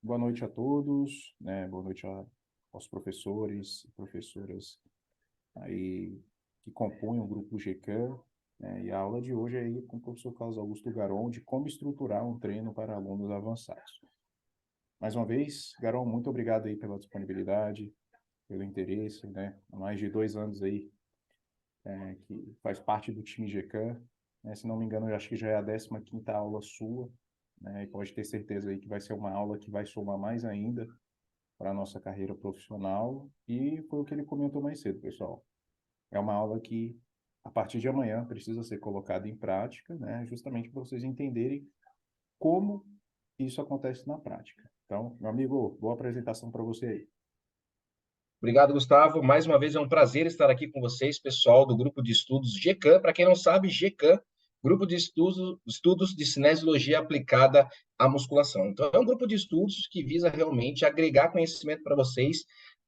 Boa noite a todos, né? Boa noite aos professores e professoras aí que compõem o grupo GCAN, né? E a aula de hoje é aí com o professor Carlos Augusto Garon de como estruturar um treino para alunos avançados. Mais uma vez, Garon, muito obrigado aí pela disponibilidade, pelo interesse, né? Há mais de 2 anos aí que faz parte do time GCAN, né? Se não me engano, eu acho que já é a 15ª aula sua, né? E pode ter certeza aí que vai ser uma aula que vai somar mais ainda para a nossa carreira profissional, e foi o que ele comentou mais cedo, pessoal. É uma aula que, a partir de amanhã, precisa ser colocada em prática, né, justamente para vocês entenderem como isso acontece na prática. Então, meu amigo, boa apresentação para você aí. Obrigado, Gustavo. Mais uma vez é um prazer estar aqui com vocês, pessoal do grupo de estudos GCAN. Para quem não sabe, GCAN, Grupo de Estudos de Cinesiologia Aplicada à Musculação. Então, é um grupo de estudos que visa realmente agregar conhecimento para vocês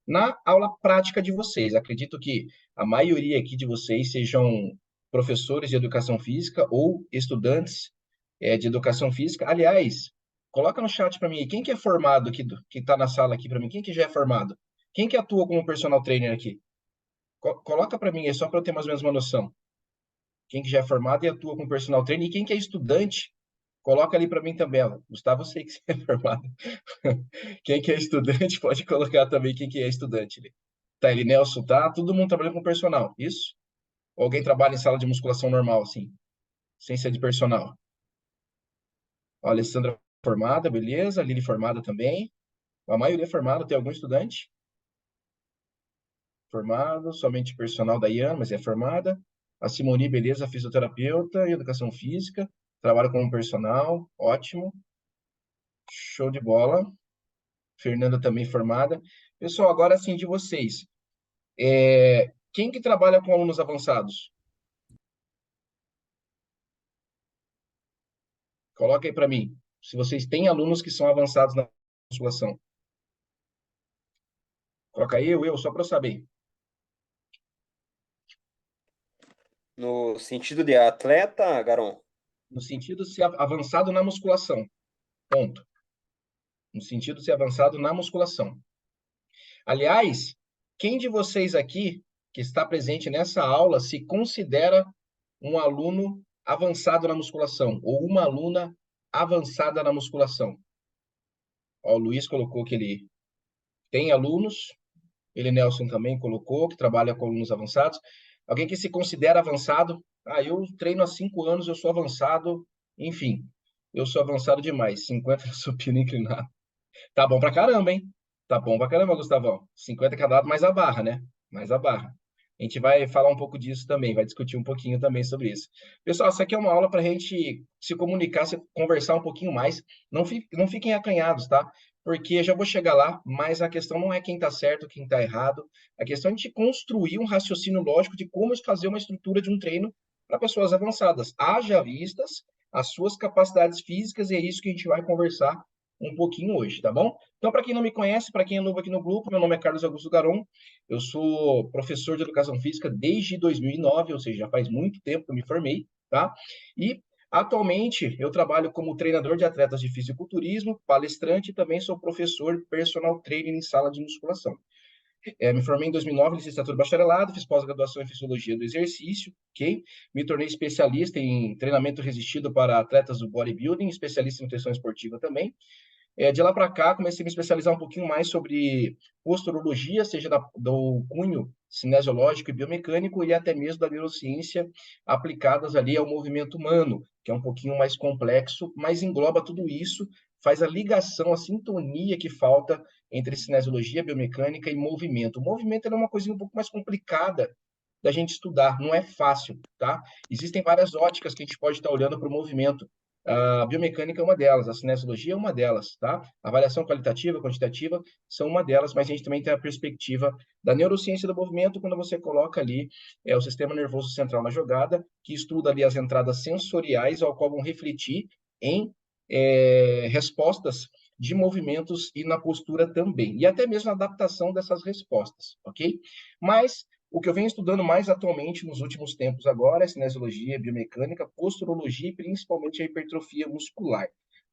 na aula prática de vocês. Acredito que a maioria aqui de vocês sejam professores de educação física ou estudantes de educação física. Aliás, coloca no chat para mim, quem que é formado aqui, que está na sala aqui para mim, quem que já é formado? Quem que atua como personal trainer aqui? Coloca para mim, é só para eu ter mais ou menos uma noção. Quem que já é formado e atua como personal trainer e quem que é estudante, coloca ali para mim também. Ó. Gustavo, eu sei que você é formado. Quem que é estudante, pode colocar também quem que é estudante ali. Tá, ele, Nelson, tá? Todo mundo trabalhando com personal, isso? Ou alguém trabalha em sala de musculação normal, assim, sem ser de personal? Ó, a Alessandra formada, beleza. A Lili formada também. A maioria formada, tem algum estudante? Formado, somente personal da Ian, mas é formada. A Simone, beleza, fisioterapeuta e educação física, trabalha como personal, ótimo, show de bola. Fernanda também formada. Pessoal, agora sim de vocês. Quem que trabalha com alunos avançados? Coloca aí para mim. Se vocês têm alunos que são avançados na musculação. Coloca aí eu, só para eu saber. No sentido de atleta, Garon? No sentido de ser avançado na musculação. Ponto. No sentido de ser avançado na musculação. Aliás, quem de vocês aqui que está presente nessa aula se considera um aluno avançado na musculação ou uma aluna avançada na musculação? Ó, o Luiz colocou que ele tem alunos, ele Nelson também colocou que trabalha com alunos avançados. Alguém que se considera avançado? Ah, eu treino há 5 anos, eu sou avançado, enfim, eu sou avançado demais, 50 supino inclinado. Tá bom pra caramba, hein? Tá bom pra caramba, Gustavão. 50 cada lado mais a barra, né? Mais a barra. A gente vai falar um pouco disso também, vai discutir um pouquinho também sobre isso. Pessoal, essa aqui é uma aula para a gente se comunicar, se conversar um pouquinho mais. Não fiquem acanhados, tá? Porque eu já vou chegar lá, mas a questão não é quem está certo, quem está errado. A questão é a gente construir um raciocínio lógico de como fazer uma estrutura de um treino para pessoas avançadas. Haja vistas as suas capacidades físicas, e é isso que a gente vai conversar um pouquinho hoje, tá bom? Então, para quem não me conhece, para quem é novo aqui no grupo, meu nome é Carlos Augusto Garon, eu sou professor de educação física desde 2009, ou seja, já faz muito tempo que eu me formei, tá? E atualmente eu trabalho como treinador de atletas de fisiculturismo, palestrante e também sou professor personal trainer em sala de musculação. Me formei em 2009, licenciatura e bacharelado, fiz pós-graduação em Fisiologia do Exercício, ok? Me tornei especialista em treinamento resistido para atletas do bodybuilding, especialista em nutrição esportiva também. De lá para cá, comecei a me especializar um pouquinho mais sobre posturologia, seja do cunho cinesiológico e biomecânico, e até mesmo da neurociência aplicadas ali ao movimento humano, que é um pouquinho mais complexo, mas engloba tudo isso, faz a ligação, a sintonia que falta entre cinesiologia, biomecânica e movimento. O movimento é uma coisinha um pouco mais complicada da gente estudar, não é fácil, tá? Existem várias óticas que a gente pode estar olhando para o movimento. A biomecânica é uma delas, a cinesiologia é uma delas, tá? A avaliação qualitativa, quantitativa são uma delas, mas a gente também tem a perspectiva da neurociência do movimento, quando você coloca ali o sistema nervoso central na jogada, que estuda ali as entradas sensoriais, ao qual vão refletir em respostas de movimentos e na postura também, e até mesmo a adaptação dessas respostas, ok? Mas o que eu venho estudando mais atualmente nos últimos tempos agora é cinesiologia, biomecânica, posturologia e principalmente a hipertrofia muscular.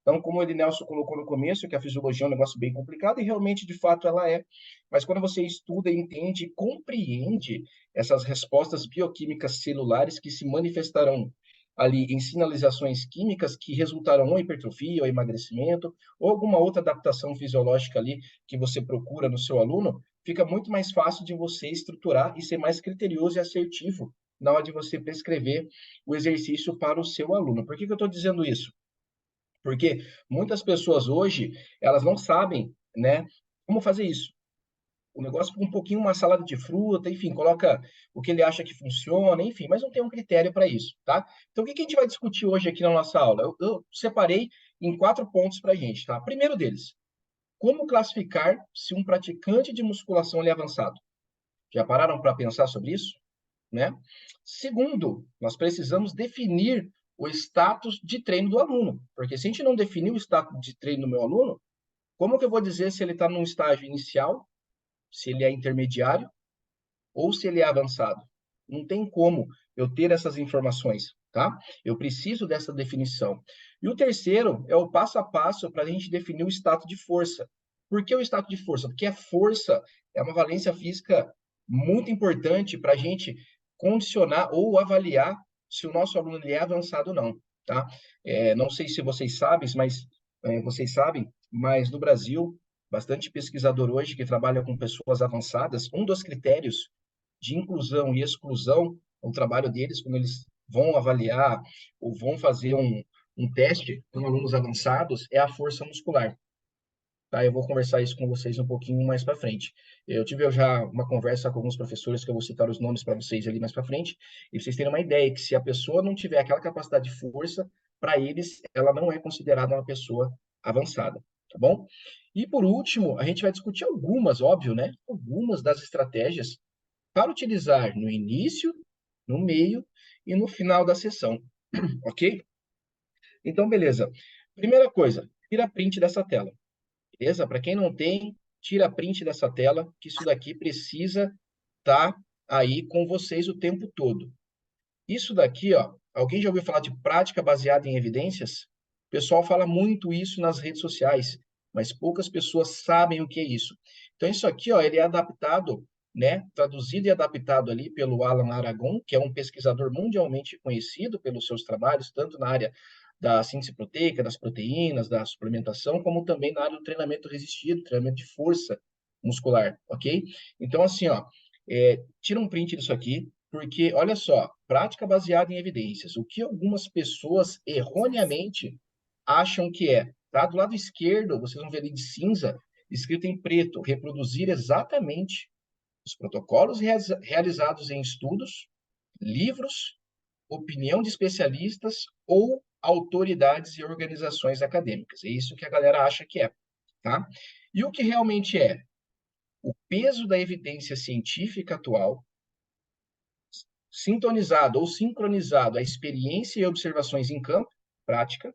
Então, como o Ednelson colocou no começo, que a fisiologia é um negócio bem complicado, e realmente, de fato, ela é. Mas quando você estuda, entende e compreende essas respostas bioquímicas celulares que se manifestarão ali em sinalizações químicas que resultarão ou em hipertrofia, ou emagrecimento, ou alguma outra adaptação fisiológica ali que você procura no seu aluno, fica muito mais fácil de você estruturar e ser mais criterioso e assertivo na hora de você prescrever o exercício para o seu aluno. Por que eu estou dizendo isso? Porque muitas pessoas hoje, elas não sabem, né, como fazer isso. O negócio com um pouquinho uma salada de fruta, enfim, coloca o que ele acha que funciona, enfim, mas não tem um critério para isso, tá? Então, o que a gente vai discutir hoje aqui na nossa aula? Eu separei em 4 pontos para a gente, tá? Primeiro deles, como classificar se um praticante de musculação ele é avançado? Já pararam para pensar sobre isso? Né? Segundo, nós precisamos definir o status de treino do aluno, porque se a gente não definir o status de treino do meu aluno, como que eu vou dizer se ele está num estágio inicial, se ele é intermediário ou se ele é avançado? Não tem como eu ter essas informações, tá? Eu preciso dessa definição. E o terceiro é o passo a passo para a gente definir o status de força. Por que o status de força? Porque a força é uma valência física muito importante para a gente condicionar ou avaliar se o nosso aluno ele é avançado ou não, tá? Não sei se vocês sabem, mas no Brasil, bastante pesquisador hoje que trabalha com pessoas avançadas, um dos critérios de inclusão e exclusão, o trabalho deles, quando eles vão avaliar ou vão fazer um teste com alunos avançados, é a força muscular. Tá? Eu vou conversar isso com vocês um pouquinho mais para frente. Eu tive já uma conversa com alguns professores, que eu vou citar os nomes para vocês ali mais para frente, e vocês terem uma ideia que se a pessoa não tiver aquela capacidade de força, para eles, ela não é considerada uma pessoa avançada, tá bom? E por último, a gente vai discutir algumas, óbvio, né? Algumas das estratégias para utilizar no início, no meio e no final da sessão, ok? Então, beleza. Primeira coisa, tira print dessa tela, beleza? Para quem não tem, tira print dessa tela, que isso daqui precisa estar aí com vocês o tempo todo. Isso daqui, ó, alguém já ouviu falar de prática baseada em evidências? O pessoal fala muito isso nas redes sociais, mas poucas pessoas sabem o que é isso. Então, isso aqui, ó, ele é adaptado, né, traduzido e adaptado ali pelo Alan Aragon, que é um pesquisador mundialmente conhecido pelos seus trabalhos, tanto na área da síntese proteica, das proteínas, da suplementação, como também na área do treinamento resistido, treinamento de força muscular, ok? Então, assim, ó, tira um print disso aqui, porque, olha só, prática baseada em evidências. O que algumas pessoas erroneamente acham que é. Tá? Do lado esquerdo, vocês vão ver ali de cinza, escrito em preto, reproduzir exatamente os protocolos realizados em estudos, livros, opinião de especialistas ou autoridades e organizações acadêmicas. É isso que a galera acha que é. Tá? E o que realmente é? O peso da evidência científica atual sintonizado ou sincronizado à experiência e observações em campo, prática,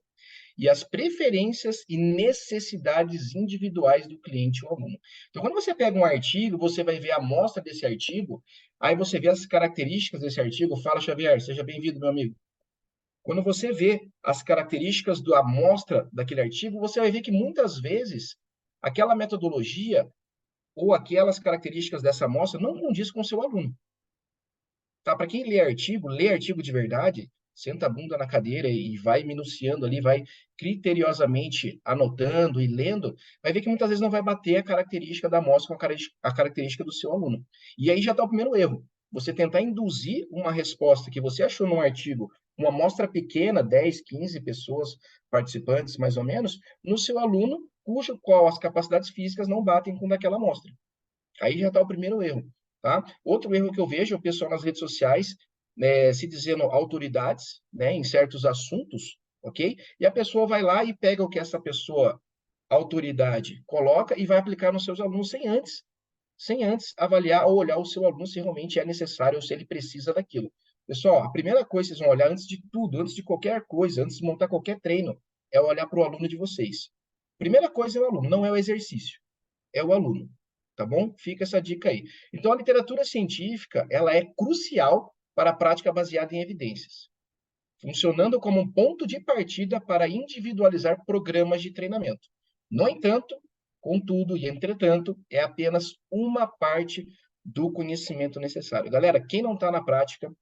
e as preferências e necessidades individuais do cliente ou aluno. Então, quando você pega um artigo, você vai ver a amostra desse artigo, aí você vê as características desse artigo. Fala, Xavier, seja bem-vindo, meu amigo. Quando você vê as características da amostra daquele artigo, você vai ver que muitas vezes aquela metodologia ou aquelas características dessa amostra não condiz com o seu aluno. Tá? Para quem lê artigo de verdade, senta a bunda na cadeira e vai minuciando ali, vai criteriosamente anotando e lendo, vai ver que muitas vezes não vai bater a característica da amostra com a característica do seu aluno. E aí já está o primeiro erro. Você tentar induzir uma resposta que você achou num artigo, uma amostra pequena, 10, 15 pessoas participantes, mais ou menos, no seu aluno, cujo qual as capacidades físicas não batem com daquela amostra. Aí já está o primeiro erro. Tá? Outro erro que eu vejo é o pessoal nas redes sociais se dizendo autoridades, né, em certos assuntos, ok? E a pessoa vai lá e pega o que essa pessoa, autoridade, coloca e vai aplicar nos seus alunos sem antes avaliar ou olhar o seu aluno se realmente é necessário ou se ele precisa daquilo. Pessoal, a primeira coisa que vocês vão olhar antes de tudo, antes de qualquer coisa, antes de montar qualquer treino, é olhar para o aluno de vocês. Primeira coisa é o aluno, não é o exercício, é o aluno. Tá bom? Fica essa dica aí. Então, a literatura científica, ela é crucial para a prática baseada em evidências. funcionando como um ponto de partida para individualizar programas de treinamento. No entanto, contudo e entretanto, é apenas uma parte do conhecimento necessário. Galera, quem não está na prática,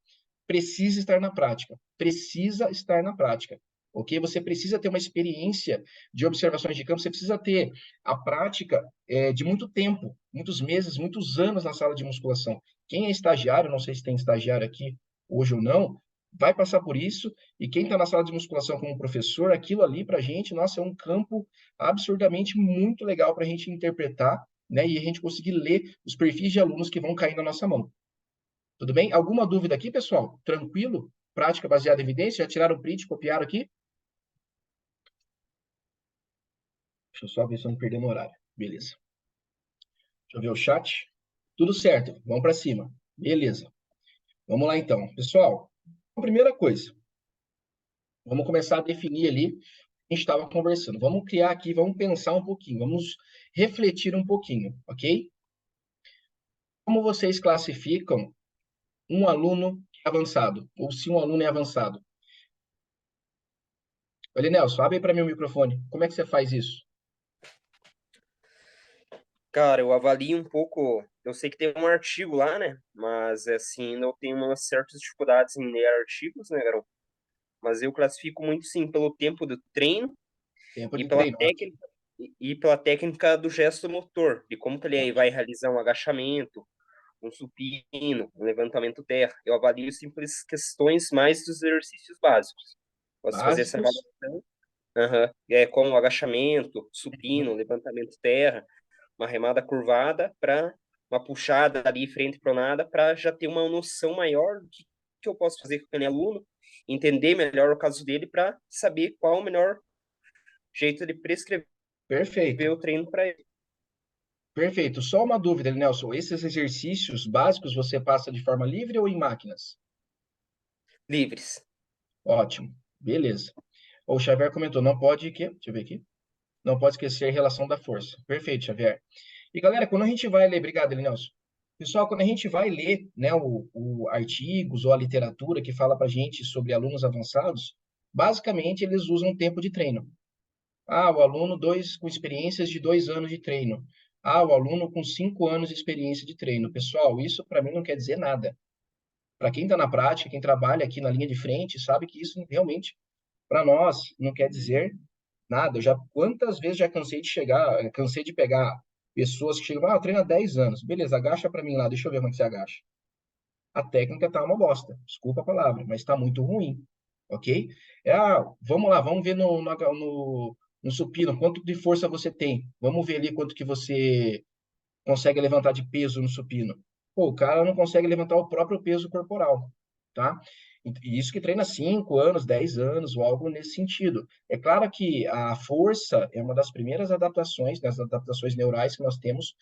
precisa estar na prática. Precisa estar na prática. Ok? Você precisa ter uma experiência de observações de campo, você precisa ter a prática de muito tempo, muitos meses, muitos anos na sala de musculação. Quem é estagiário, não sei se tem estagiário aqui hoje ou não, vai passar por isso, e quem está na sala de musculação como professor, aquilo ali para a gente, nossa, é um campo absurdamente muito legal para a gente interpretar, né, e a gente conseguir ler os perfis de alunos que vão cair na nossa mão. Tudo bem? Alguma dúvida aqui, pessoal? Tranquilo? Prática baseada em evidência? Já tiraram o print, copiaram aqui? Deixa eu só ver se eu não perder no horário. Beleza. Deixa eu ver o chat. Tudo certo. Vamos para cima. Beleza. Vamos lá, então. Pessoal, a primeira coisa, vamos começar a definir ali o que a gente estava conversando. Vamos criar aqui, vamos pensar um pouquinho, vamos refletir um pouquinho, ok? Como vocês classificam um aluno avançado? Ou se um aluno é avançado? Olha, Nelson, abre aí para mim o microfone. Como é que você faz isso? Cara, eu avalio um pouco. Eu sei que tem um artigo lá, né? Mas assim, eu tenho umas certas dificuldades em ler artigos, né, garoto? Mas eu classifico muito sim pelo tempo do treino Tempo e de pela treino. técnica e pela técnica do gesto motor, de como que ele vai realizar um agachamento, um supino, um levantamento terra. Eu avalio simples questões mais dos exercícios básicos. Posso fazer essa Básicos. avaliação? Aham. Como agachamento, supino, levantamento terra, uma remada curvada para uma puxada ali frente pronada para já ter uma noção maior do que eu posso fazer com aquele aluno, entender melhor o caso dele para saber qual o melhor jeito de prescrever Perfeito. o treino para ele. Perfeito. Só uma dúvida, Nelson. Esses exercícios básicos você passa de forma livre ou em máquinas? Livres. Ótimo. Beleza. O Xavier comentou, não pode que, deixa eu ver aqui. Não pode esquecer a relação da força. Perfeito, Xavier. E galera, quando a gente vai ler, obrigado, Nelson. Pessoal, quando a gente vai ler, né, o artigos ou a literatura que fala para gente sobre alunos avançados, basicamente eles usam um tempo de treino. Ah, o aluno com experiências de 2 anos de treino. Ah, o aluno com 5 anos de experiência de treino. Pessoal, isso para mim não quer dizer nada. Para quem está na prática, quem trabalha aqui na linha de frente, sabe que isso realmente, para nós, não quer dizer nada. Eu já quantas vezes já cansei de pegar pessoas que chegam, treina há 10 anos. Beleza, agacha para mim lá, deixa eu ver como é que você agacha. A técnica tá uma bosta, desculpa a palavra, mas está muito ruim, ok? Vamos lá, vamos ver no supino quanto de força você tem. Vamos ver ali quanto que você consegue levantar de peso no supino. Pô, o cara não consegue levantar o próprio peso corporal, tá? E isso que treina 5 anos, 10 anos, ou algo nesse sentido. É claro que a força é uma das primeiras adaptações, das adaptações neurais que nós temos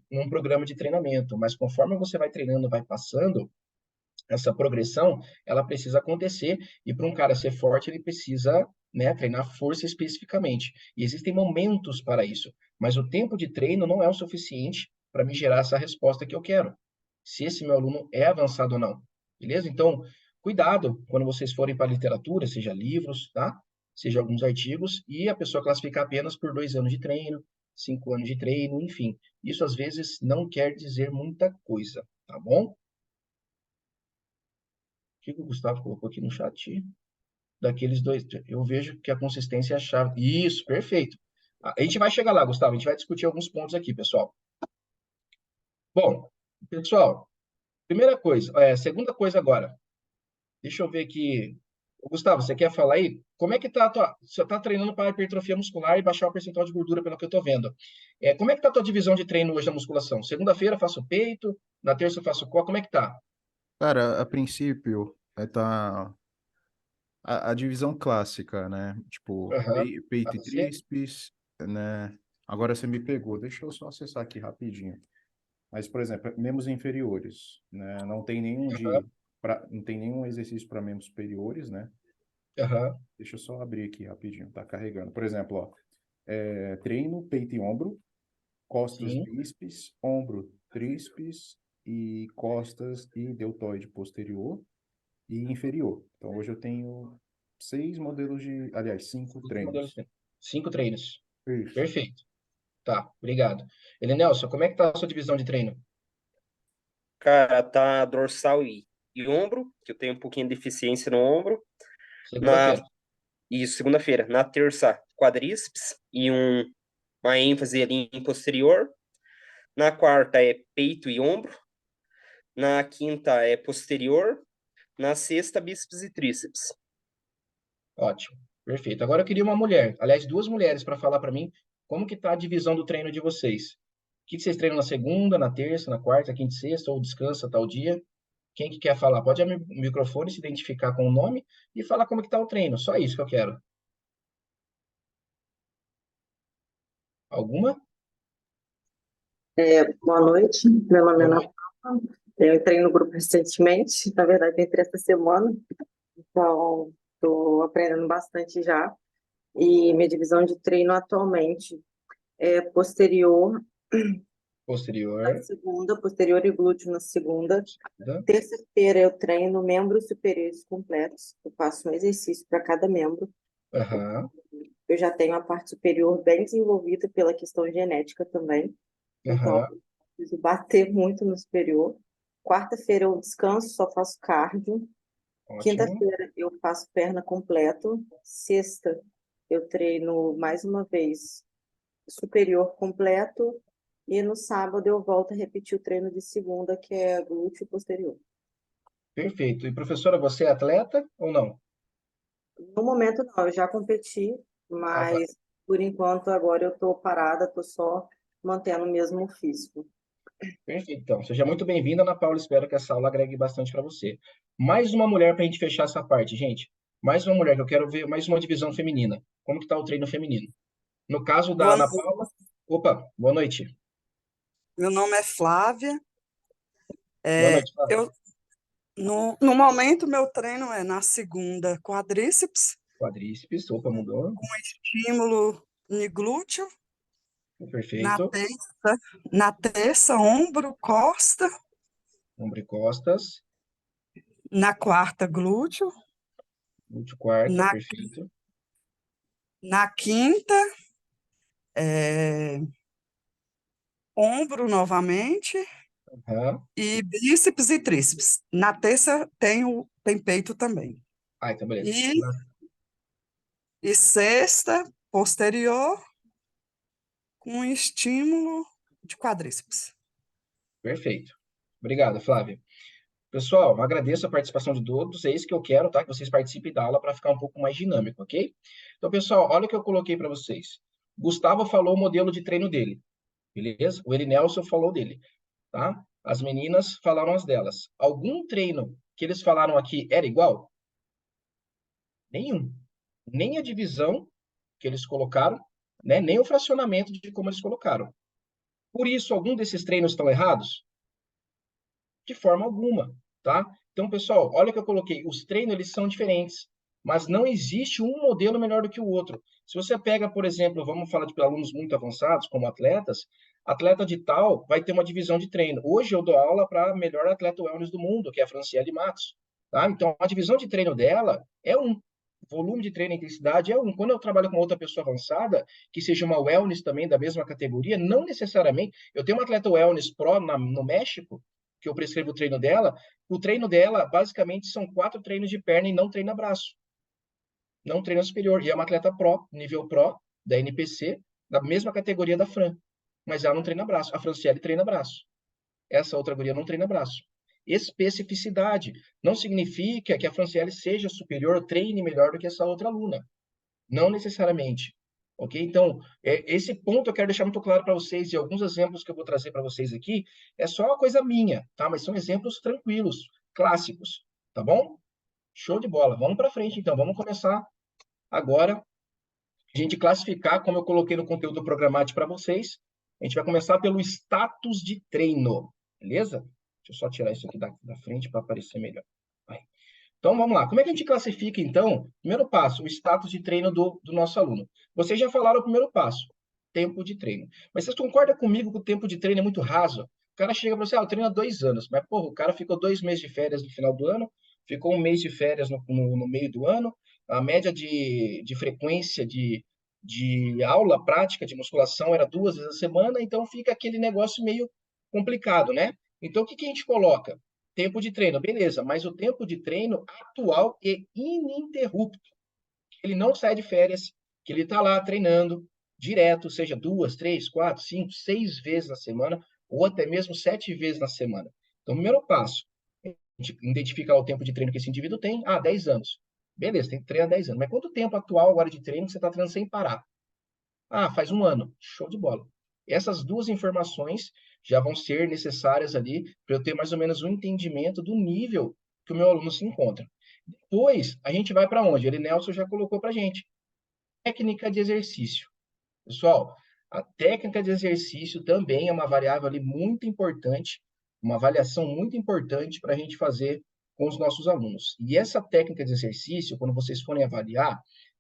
num programa de treinamento, mas conforme você vai treinando, vai passando, essa progressão, ela precisa acontecer, e para um cara ser forte, ele precisa, né, treinar força especificamente. E existem momentos para isso, mas o tempo de treino não é o suficiente para me gerar essa resposta que eu quero, se esse meu aluno é avançado ou não. Beleza? Então, cuidado quando vocês forem para a literatura, seja livros, tá? Seja alguns artigos, e a pessoa classificar apenas por 2 anos de treino, 5 anos de treino, enfim. Isso às vezes não quer dizer muita coisa, tá bom? Que o Gustavo colocou aqui no chat? Daqueles dois. Eu vejo que a consistência é a chave. Isso, perfeito. A gente vai chegar lá, Gustavo. A gente vai discutir alguns pontos aqui, pessoal. Bom, pessoal, primeira coisa, segunda coisa agora. Deixa eu ver aqui. Gustavo, você quer falar aí? Como é que tá a tua. Você está treinando para hipertrofia muscular e baixar o percentual de gordura, pelo que eu estou vendo. Como é que tá a tua divisão de treino hoje na musculação? Segunda-feira faço peito, na terça eu faço core. Como é que tá? Cara, a princípio, tá a divisão clássica, né? Tipo, Aham. peito e AC? tríceps, né? Agora você me pegou. Deixa eu só acessar aqui rapidinho. Mas, por exemplo, membros inferiores, né? Não tem nenhum exercício para membros superiores, né? Aham. Deixa eu só abrir aqui rapidinho, tá carregando. Por exemplo, ó, treino, peito e ombro, costas, Sim. bíceps, ombro, tríceps e costas e deltoide posterior e inferior. Então, hoje eu tenho 6 modelos de, aliás, 5 Cinco modelos de treinos. treino. 5 treinos. Isso. Perfeito. Tá, obrigado. Elenelson, como é que tá a sua divisão de treino? Cara, tá dorsal e ombro, que eu tenho um pouquinho de deficiência no ombro. Na, Segunda-feira. isso, segunda-feira. Na terça, quadríceps e uma ênfase ali em posterior. Na quarta é peito e ombro. Na quinta é posterior. Na sexta, bíceps e tríceps. Ótimo. Perfeito. Agora eu queria uma mulher, aliás, duas mulheres para falar para mim como que tá a divisão do treino de vocês. O que vocês treinam na segunda, na terça, na quarta, quinta e sexta, ou descansa tal dia? Quem que quer falar? Pode abrir o microfone, se identificar com o nome e falar como que tá o treino. Só isso que eu quero. Alguma? Boa noite, meu nome é Boa Ana noite. Paula. Eu entrei no grupo recentemente, na verdade, entrei essa semana, então estou aprendendo bastante já. E minha divisão de treino atualmente é posterior na Posterior. segunda, posterior e glúteo na segunda. Tá? Terça-feira eu treino membros superiores completos, eu faço um exercício para cada membro. Aham. Eu já tenho a parte superior bem desenvolvida pela questão genética também. Então, Aham. eu preciso bater muito no superior. Quarta-feira eu descanso, só faço cardio. Ótimo. Quinta-feira eu faço perna completo. Sexta eu treino mais uma vez superior completo. E no sábado eu volto a repetir o treino de segunda, que é glúteo posterior. Perfeito. E professora, você é atleta ou não? No momento não, eu já competi, Ah, tá. mas por enquanto agora eu estou parada, estou só mantendo o mesmo físico. Perfeito. Então, seja muito bem-vinda, Ana Paula. Espero que essa aula agregue bastante para você. Mais uma mulher para a gente fechar essa parte, gente. Mais uma mulher, que eu quero ver mais uma divisão feminina. Como que está o treino feminino? No caso da Boa Ana noite. Paula. Opa, boa noite. Meu nome é Flávia. Boa É, noite, Flávia. eu, no momento, meu treino é na segunda, quadríceps, Quadríceps, opa, mudou. com estímulo no glúteo. Na Perfeito. terça, na terça, ombro, costa. Ombro e costas. Na quarta, glúteo. Último quarta, Na, perfeito. na quinta, é, ombro novamente. Aham. E bíceps e tríceps. Na terça, tem peito também. Ah, então beleza. E, e sexta, posterior, com estímulo de quadríceps. Perfeito. Obrigado, Flávia. Pessoal, agradeço a participação de todos. É isso que eu quero, tá? Que vocês participem da aula para ficar um pouco mais dinâmico, ok? Então, pessoal, olha o que eu coloquei para vocês. Gustavo falou o modelo de treino dele, beleza? O Eli Nelson falou dele, tá? As meninas falaram as delas. Algum treino que eles falaram aqui era igual? Nenhum. Nem a divisão que eles colocaram, né? Nem o fracionamento de como eles colocaram. Por isso, algum desses treinos estão errados? De forma alguma, tá? Então, pessoal, olha o que eu coloquei. Os treinos, eles são diferentes, mas não existe um modelo melhor do que o outro. Se você pega, por exemplo, vamos falar de alunos muito avançados, como atletas, atleta de tal vai ter uma divisão de treino. Hoje eu dou aula para a melhor atleta wellness do mundo, que é a Franciele Matos, tá? Então, a divisão de treino dela é um. Volume de treino e intensidade é um. Quando eu trabalho com outra pessoa avançada, que seja uma wellness também da mesma categoria, não necessariamente. Eu tenho uma atleta wellness pro no México, que eu prescrevo o treino dela, basicamente, são 4 treinos de perna e não treina braço. Não treina superior. E é uma atleta pro, nível pro, da NPC, da mesma categoria da Fran. Mas ela não treina braço. A Franciele treina braço. Essa outra guria não treina braço. Especificidade. Não significa que a Franciele seja superior, treine melhor do que essa outra aluna. Não necessariamente. Ok? Então, esse ponto eu quero deixar muito claro para vocês, e alguns exemplos que eu vou trazer para vocês aqui, é só uma coisa minha, tá? Mas são exemplos tranquilos, clássicos, tá bom? Show de bola. Vamos para frente, então. Vamos começar agora a gente classificar, como eu coloquei no conteúdo programático para vocês. A gente vai começar pelo status de treino, beleza? Deixa eu só tirar isso aqui da frente para aparecer melhor. Vai. Então, vamos lá. Como é que a gente classifica, então? Primeiro passo, o status de treino do nosso aluno. Vocês já falaram o primeiro passo, tempo de treino. Mas vocês concordam comigo que o tempo de treino é muito raso? O cara chega para você, eu treino há 2 anos. Mas, porra, o cara ficou 2 meses de férias no final do ano, ficou 1 mês de férias no meio do ano, a média de frequência de aula prática de musculação era 2 vezes a semana, então fica aquele negócio meio complicado, né? Então, o que a gente coloca? Tempo de treino, beleza, mas o tempo de treino atual e ininterrupto. Ele não sai de férias, que ele está lá treinando direto, seja 2, 3, 4, 5, 6 vezes na semana, ou até mesmo 7 vezes na semana. Então, o primeiro passo, a gente identificar o tempo de treino que esse indivíduo tem, 10 anos. Beleza, tem que treinar 10 anos. Mas quanto tempo atual agora de treino que você está treinando sem parar? Faz 1 ano. Show de bola. Essas 2 informações já vão ser necessárias ali para eu ter mais ou menos um entendimento do nível que o meu aluno se encontra. Depois, a gente vai para onde? Ele, Nelson, já colocou para a gente. Técnica de exercício. Pessoal, a técnica de exercício também é uma variável ali muito importante, uma avaliação muito importante para a gente fazer com os nossos alunos. E essa técnica de exercício, quando vocês forem avaliar,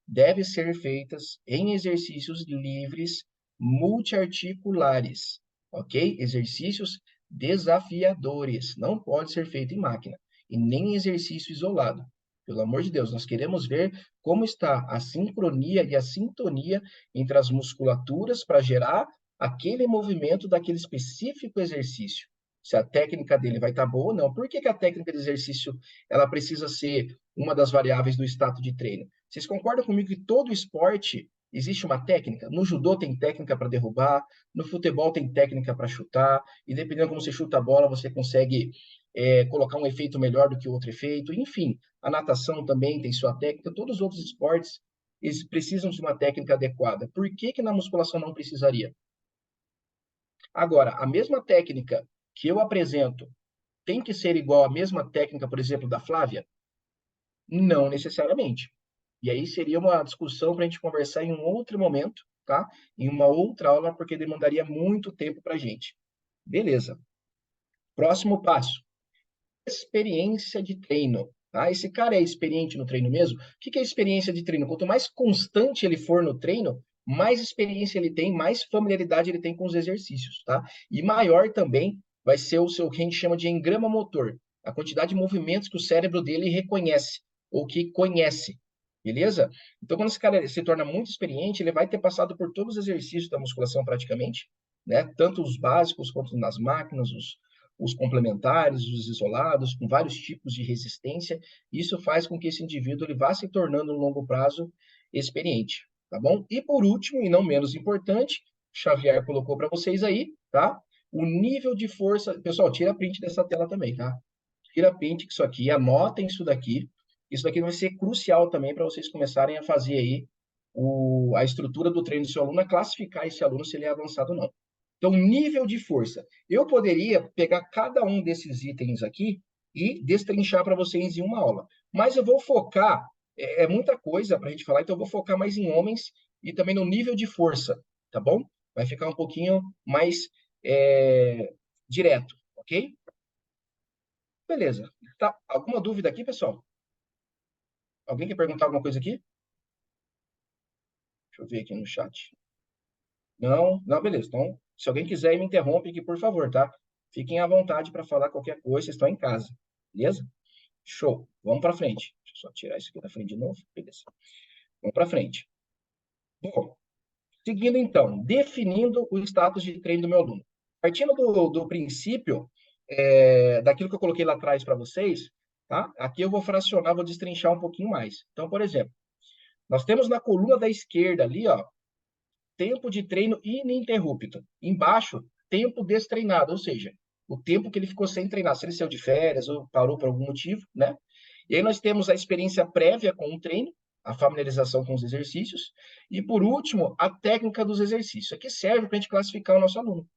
deve ser feitas em exercícios livres, multiarticulares, ok? Exercícios desafiadores. Não pode ser feito em máquina e nem em exercício isolado. Pelo amor de Deus, nós queremos ver como está a sincronia e a sintonia entre as musculaturas para gerar aquele movimento daquele específico exercício. Se a técnica dele vai estar boa ou não. Por que a técnica de exercício ela precisa ser uma das variáveis do status de treino? Vocês concordam comigo que todo esporte existe uma técnica? No judô tem técnica para derrubar, no futebol tem técnica para chutar, e dependendo como você chuta a bola, você consegue colocar um efeito melhor do que outro efeito. Enfim, a natação também tem sua técnica, todos os outros esportes eles precisam de uma técnica adequada. Por que na musculação não precisaria? Agora, a mesma técnica que eu apresento tem que ser igual à mesma técnica, por exemplo, da Flávia? Não necessariamente. E aí seria uma discussão para a gente conversar em um outro momento, tá? Em uma outra aula, porque demandaria muito tempo para a gente. Beleza. Próximo passo. Experiência de treino. Tá? Esse cara é experiente no treino mesmo? O que é experiência de treino? Quanto mais constante ele for no treino, mais experiência ele tem, mais familiaridade ele tem com os exercícios, tá? E maior também vai ser o seu, que a gente chama de engrama motor, a quantidade de movimentos que o cérebro dele reconhece, ou que conhece, beleza? Então, quando esse cara se torna muito experiente, ele vai ter passado por todos os exercícios da musculação praticamente, né? Tanto os básicos quanto nas máquinas, os complementares, os isolados, com vários tipos de resistência. Isso faz com que esse indivíduo ele vá se tornando, no longo prazo, experiente, tá bom? E por último, e não menos importante, Xavier colocou para vocês aí, tá? O nível de força... Pessoal, tira print dessa tela também, tá? Tira print disso aqui, anotem isso daqui. Isso daqui vai ser crucial também para vocês começarem a fazer aí a estrutura do treino do seu aluno, a classificar esse aluno se ele é avançado ou não. Então, nível de força. Eu poderia pegar cada um desses itens aqui e destrinchar para vocês em uma aula. Mas eu vou focar, é muita coisa para a gente falar, então eu vou focar mais em homens e também no nível de força, tá bom? Vai ficar um pouquinho mais direto, ok? Beleza. Tá. Alguma dúvida aqui, pessoal? Alguém quer perguntar alguma coisa aqui? Deixa eu ver aqui no chat. Não, beleza. Então, se alguém quiser, me interrompe aqui, por favor, tá? Fiquem à vontade para falar qualquer coisa, vocês estão em casa. Beleza? Show. Vamos para frente. Deixa eu só tirar isso aqui da frente de novo. Beleza. Vamos para frente. Bom, seguindo então, definindo o status de treino do meu aluno. Partindo do princípio, daquilo que eu coloquei lá atrás para vocês, tá? Aqui eu vou fracionar, vou destrinchar um pouquinho mais. Então, por exemplo, nós temos na coluna da esquerda ali, ó, tempo de treino ininterrupto. Embaixo, tempo destreinado, ou seja, o tempo que ele ficou sem treinar, se ele saiu de férias ou parou por algum motivo, né? E aí nós temos a experiência prévia com o treino, a familiarização com os exercícios, e por último, a técnica dos exercícios. Aqui serve para a gente classificar o nosso aluno.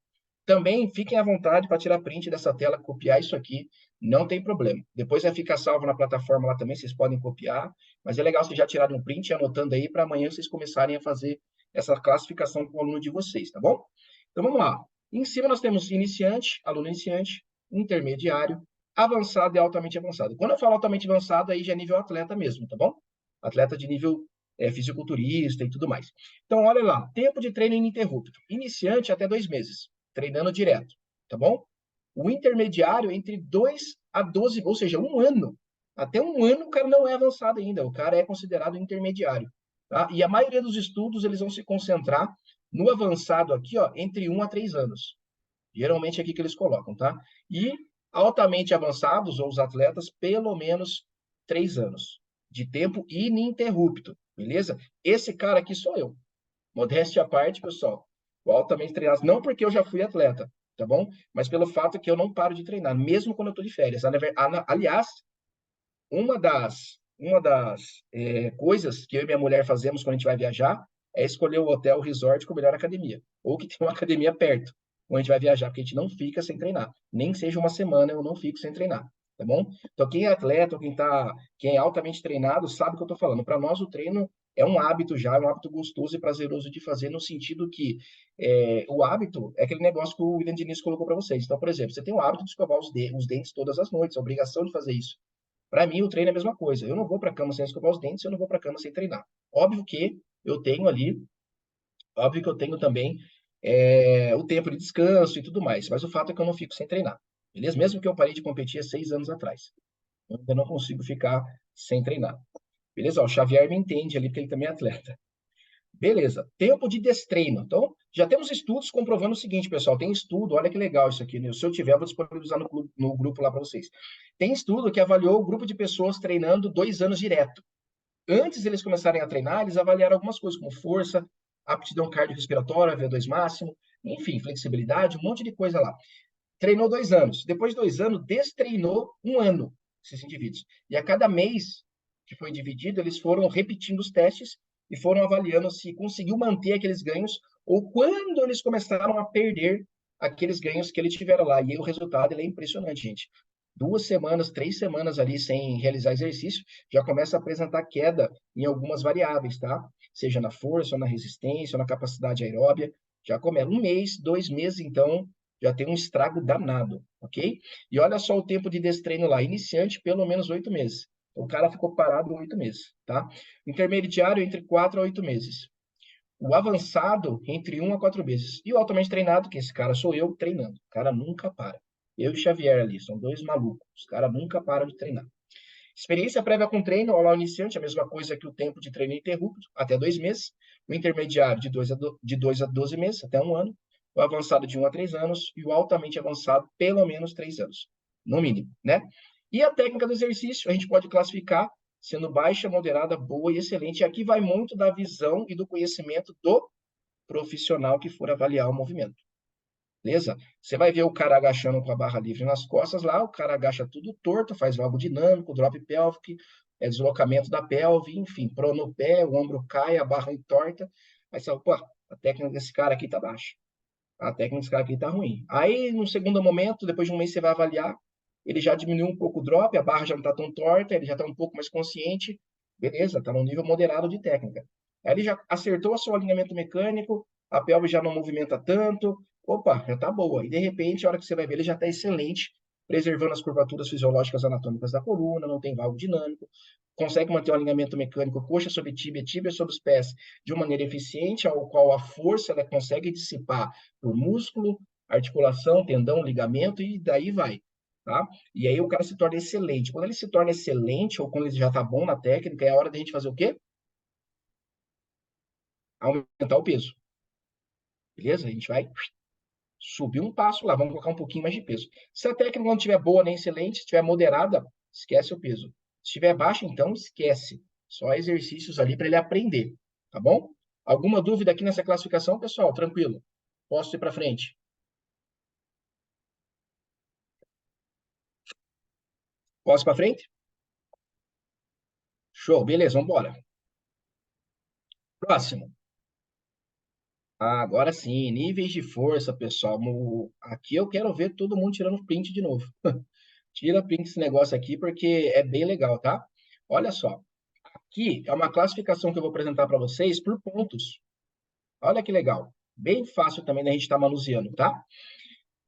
Também fiquem à vontade para tirar print dessa tela, copiar isso aqui, não tem problema. Depois vai ficar salvo na plataforma lá também, vocês podem copiar, mas é legal vocês já tirarem um print e anotando aí para amanhã vocês começarem a fazer essa classificação com o aluno de vocês, tá bom? Então vamos lá. Em cima nós temos iniciante, aluno iniciante, intermediário, avançado e altamente avançado. Quando eu falo altamente avançado, aí já é nível atleta mesmo, tá bom? Atleta de nível fisiculturista e tudo mais. Então, olha lá, tempo de treino ininterrupto. Iniciante até 2 meses, treinando direto, tá bom? O intermediário entre 2 a 12, ou seja, 1 ano, Até um ano o cara não é avançado ainda, o cara é considerado intermediário, tá? E a maioria dos estudos, eles vão se concentrar no avançado aqui, ó, entre 1 a 3 anos. Geralmente é aqui que eles colocam, tá? E altamente avançados, ou os atletas, pelo menos 3 anos de tempo ininterrupto, beleza? Esse cara aqui sou eu. Modéstia à parte, pessoal. O altamente treinado, não porque eu já fui atleta, tá bom? Mas pelo fato que eu não paro de treinar, mesmo quando eu tô de férias. Aliás, uma das coisas que eu e minha mulher fazemos quando a gente vai viajar é escolher o hotel, o resort com a melhor academia. Ou que tem uma academia perto, quando a gente vai viajar, porque a gente não fica sem treinar. Nem seja uma semana, eu não fico sem treinar, tá bom? Então, quem é atleta, ou quem é altamente treinado, sabe o que eu tô falando. Para nós, o treino é um hábito já, é um hábito gostoso e prazeroso de fazer, no sentido que o hábito é aquele negócio que o William Diniz colocou para vocês. Então, por exemplo, você tem o hábito de escovar os dentes todas as noites, a obrigação de fazer isso. Para mim, o treino é a mesma coisa. Eu não vou para a cama sem escovar os dentes, eu não vou para a cama sem treinar. Óbvio que eu tenho ali, óbvio que eu tenho também o tempo de descanso e tudo mais, mas o fato é que eu não fico sem treinar, beleza? Mesmo que eu parei de competir há 6 anos atrás, eu ainda não consigo ficar sem treinar, beleza? Ó, o Xavier me entende ali, porque ele também é atleta. Beleza, tempo de destreino. Então, já temos estudos comprovando o seguinte, pessoal. Tem estudo, olha que legal isso aqui, né? Se eu tiver, eu vou disponibilizar no grupo lá para vocês. Tem estudo que avaliou o grupo de pessoas treinando 2 anos direto. Antes eles começarem a treinar, eles avaliaram algumas coisas, como força, aptidão cardiorrespiratória, VO2 máximo, enfim, flexibilidade, um monte de coisa lá. Treinou 2 anos. Depois de 2 anos, destreinou 1 ano esses indivíduos. E a cada mês que foi dividido, eles foram repetindo os testes e foram avaliando se conseguiu manter aqueles ganhos ou quando eles começaram a perder aqueles ganhos que eles tiveram lá. E aí o resultado ele é impressionante, gente. 2 semanas, 3 semanas ali sem realizar exercício, já começa a apresentar queda em algumas variáveis, tá? Seja na força, ou na resistência, ou na capacidade aeróbia. Já começa 1 mês, 2 meses, então, já tem um estrago danado, ok? E olha só o tempo de destreino lá, iniciante, pelo menos 8 meses. O cara ficou parado 8 meses, tá? Intermediário, entre 4 a 8 meses. O avançado, entre 1 a 4 meses. E o altamente treinado, que esse cara sou eu, treinando. O cara nunca para. Eu e Xavier ali, são 2 malucos. Os caras nunca param de treinar. Experiência prévia com treino, ao iniciante, a mesma coisa que o tempo de treino interrupto, até 2 meses. O intermediário, de 2 a 12 meses, até 1 ano. O avançado, de 1 a 3 anos. E o altamente avançado, pelo menos 3 anos. No mínimo, né? E a técnica do exercício, a gente pode classificar sendo baixa, moderada, boa e excelente. E aqui vai muito da visão e do conhecimento do profissional que for avaliar o movimento. Beleza? Você vai ver o cara agachando com a barra livre nas costas lá, o cara agacha tudo torto, faz valgo dinâmico, drop pélvico, deslocamento da pelve, enfim, prono pé, o ombro cai, a barra entorta. Aí você fala, pô, a técnica desse cara aqui tá baixa. A técnica desse cara aqui tá ruim. Aí, no segundo momento, depois de um mês, você vai avaliar, ele já diminuiu um pouco o drop, a barra já não tá tão torta, ele já tá um pouco mais consciente, beleza, tá num nível moderado de técnica. Aí ele já acertou o seu alinhamento mecânico, a pelve já não movimenta tanto, opa, já tá boa. E de repente, a hora que você vai ver, ele já tá excelente, preservando as curvaturas fisiológicas anatômicas da coluna, não tem valgo dinâmico, consegue manter o alinhamento mecânico coxa sobre tíbia, tíbia sobre os pés, de uma maneira eficiente, ao qual a força ela consegue dissipar por músculo, articulação, tendão, ligamento, e daí vai. Tá? E aí o cara se torna excelente. Quando ele se torna excelente, ou quando ele já está bom na técnica, é a hora da gente fazer o quê? Aumentar o peso. Beleza? A gente vai subir um passo lá, vamos colocar um pouquinho mais de peso. Se a técnica não estiver boa nem excelente, se estiver moderada, esquece o peso. Se estiver baixa, então esquece. Só exercícios ali para ele aprender, tá bom? Alguma dúvida aqui nessa classificação, pessoal? Tranquilo. Posso ir para frente? Posso ir para frente? Show, beleza, vamos embora. Próximo. Agora sim, níveis de força, pessoal. Aqui eu quero ver todo mundo tirando print de novo. Tira print desse negócio aqui, porque é bem legal, tá? Olha só. Aqui é uma classificação que eu vou apresentar para vocês por pontos. Olha que legal. Bem fácil também da gente estar manuseando, tá?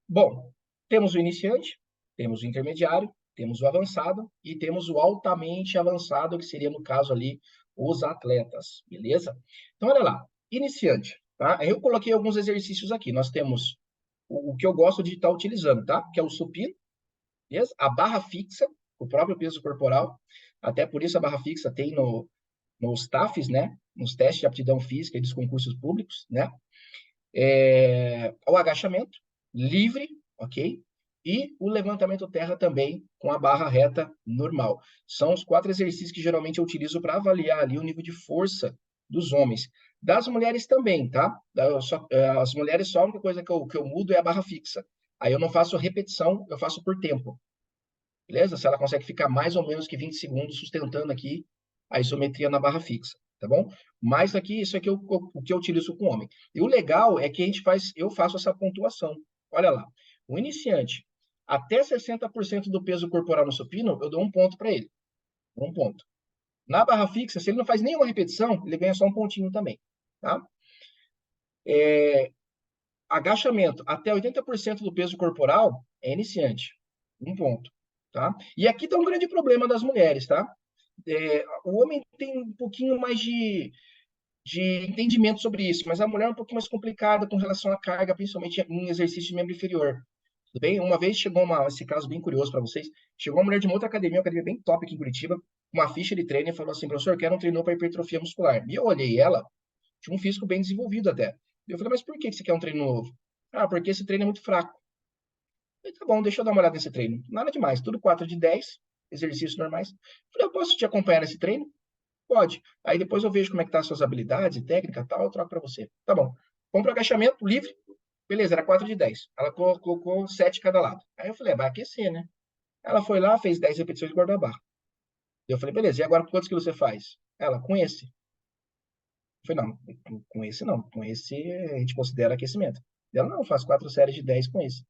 Bom, temos o iniciante, temos o intermediário, temos o avançado e temos o altamente avançado, que seria, no caso ali, os atletas, beleza? Então, olha lá. Iniciante, tá? Eu coloquei alguns exercícios aqui. Nós temos o que eu gosto de estar utilizando, tá? Que é o supino, beleza? A barra fixa, o próprio peso corporal. Até por isso a barra fixa tem nos TAFs, né? Nos testes de aptidão física e dos concursos públicos, né? O agachamento livre, ok? E o levantamento terra também com a barra reta normal. São os 4 exercícios que geralmente eu utilizo para avaliar ali o nível de força dos homens. Das mulheres também, tá? As mulheres, só a única coisa que eu mudo é a barra fixa. Aí eu não faço repetição, eu faço por tempo. Beleza? Se ela consegue ficar mais ou menos que 20 segundos sustentando aqui a isometria na barra fixa, tá bom? Mas aqui, isso aqui é o que eu utilizo com o homem. E o legal é que eu faço essa pontuação. Olha lá, o iniciante, até 60% do peso corporal no supino, eu dou 1 ponto para ele. 1 ponto. Na barra fixa, se ele não faz nenhuma repetição, ele ganha só 1 pontinho também, tá? Agachamento, até 80% do peso corporal é iniciante. 1 ponto, tá? E aqui tá um grande problema das mulheres, tá? O homem tem um pouquinho mais de entendimento sobre isso, mas a mulher é um pouquinho mais complicada com relação à carga, principalmente em exercício de membro inferior. Tudo bem? Uma vez chegou esse caso bem curioso para vocês, chegou uma mulher de uma outra academia, uma academia bem top aqui em Curitiba, uma ficha de treino e falou assim, professor, quero um treino para hipertrofia muscular. E eu olhei ela, tinha um físico bem desenvolvido até. Eu falei, mas por que você quer um treino novo? Ah, porque esse treino é muito fraco. Eu falei, tá bom, deixa eu dar uma olhada nesse treino. Nada demais, tudo 4 de 10, exercícios normais. Eu falei, eu posso te acompanhar nesse treino? Pode. Aí depois eu vejo como é que tá as suas habilidades, técnica e tal, eu troco para você. Tá bom. Vamos para agachamento livre. Beleza, era 4 de 10. Ela colocou 7 cada lado. Aí eu falei, vai aquecer, né? Ela foi lá, fez 10 repetições e guardou a barra. Eu falei, beleza, e agora quantos quilos você faz? Ela, com esse. Eu falei, não, com esse não. Com esse a gente considera aquecimento. Ela, não, eu faço 4 séries de 10 com esse.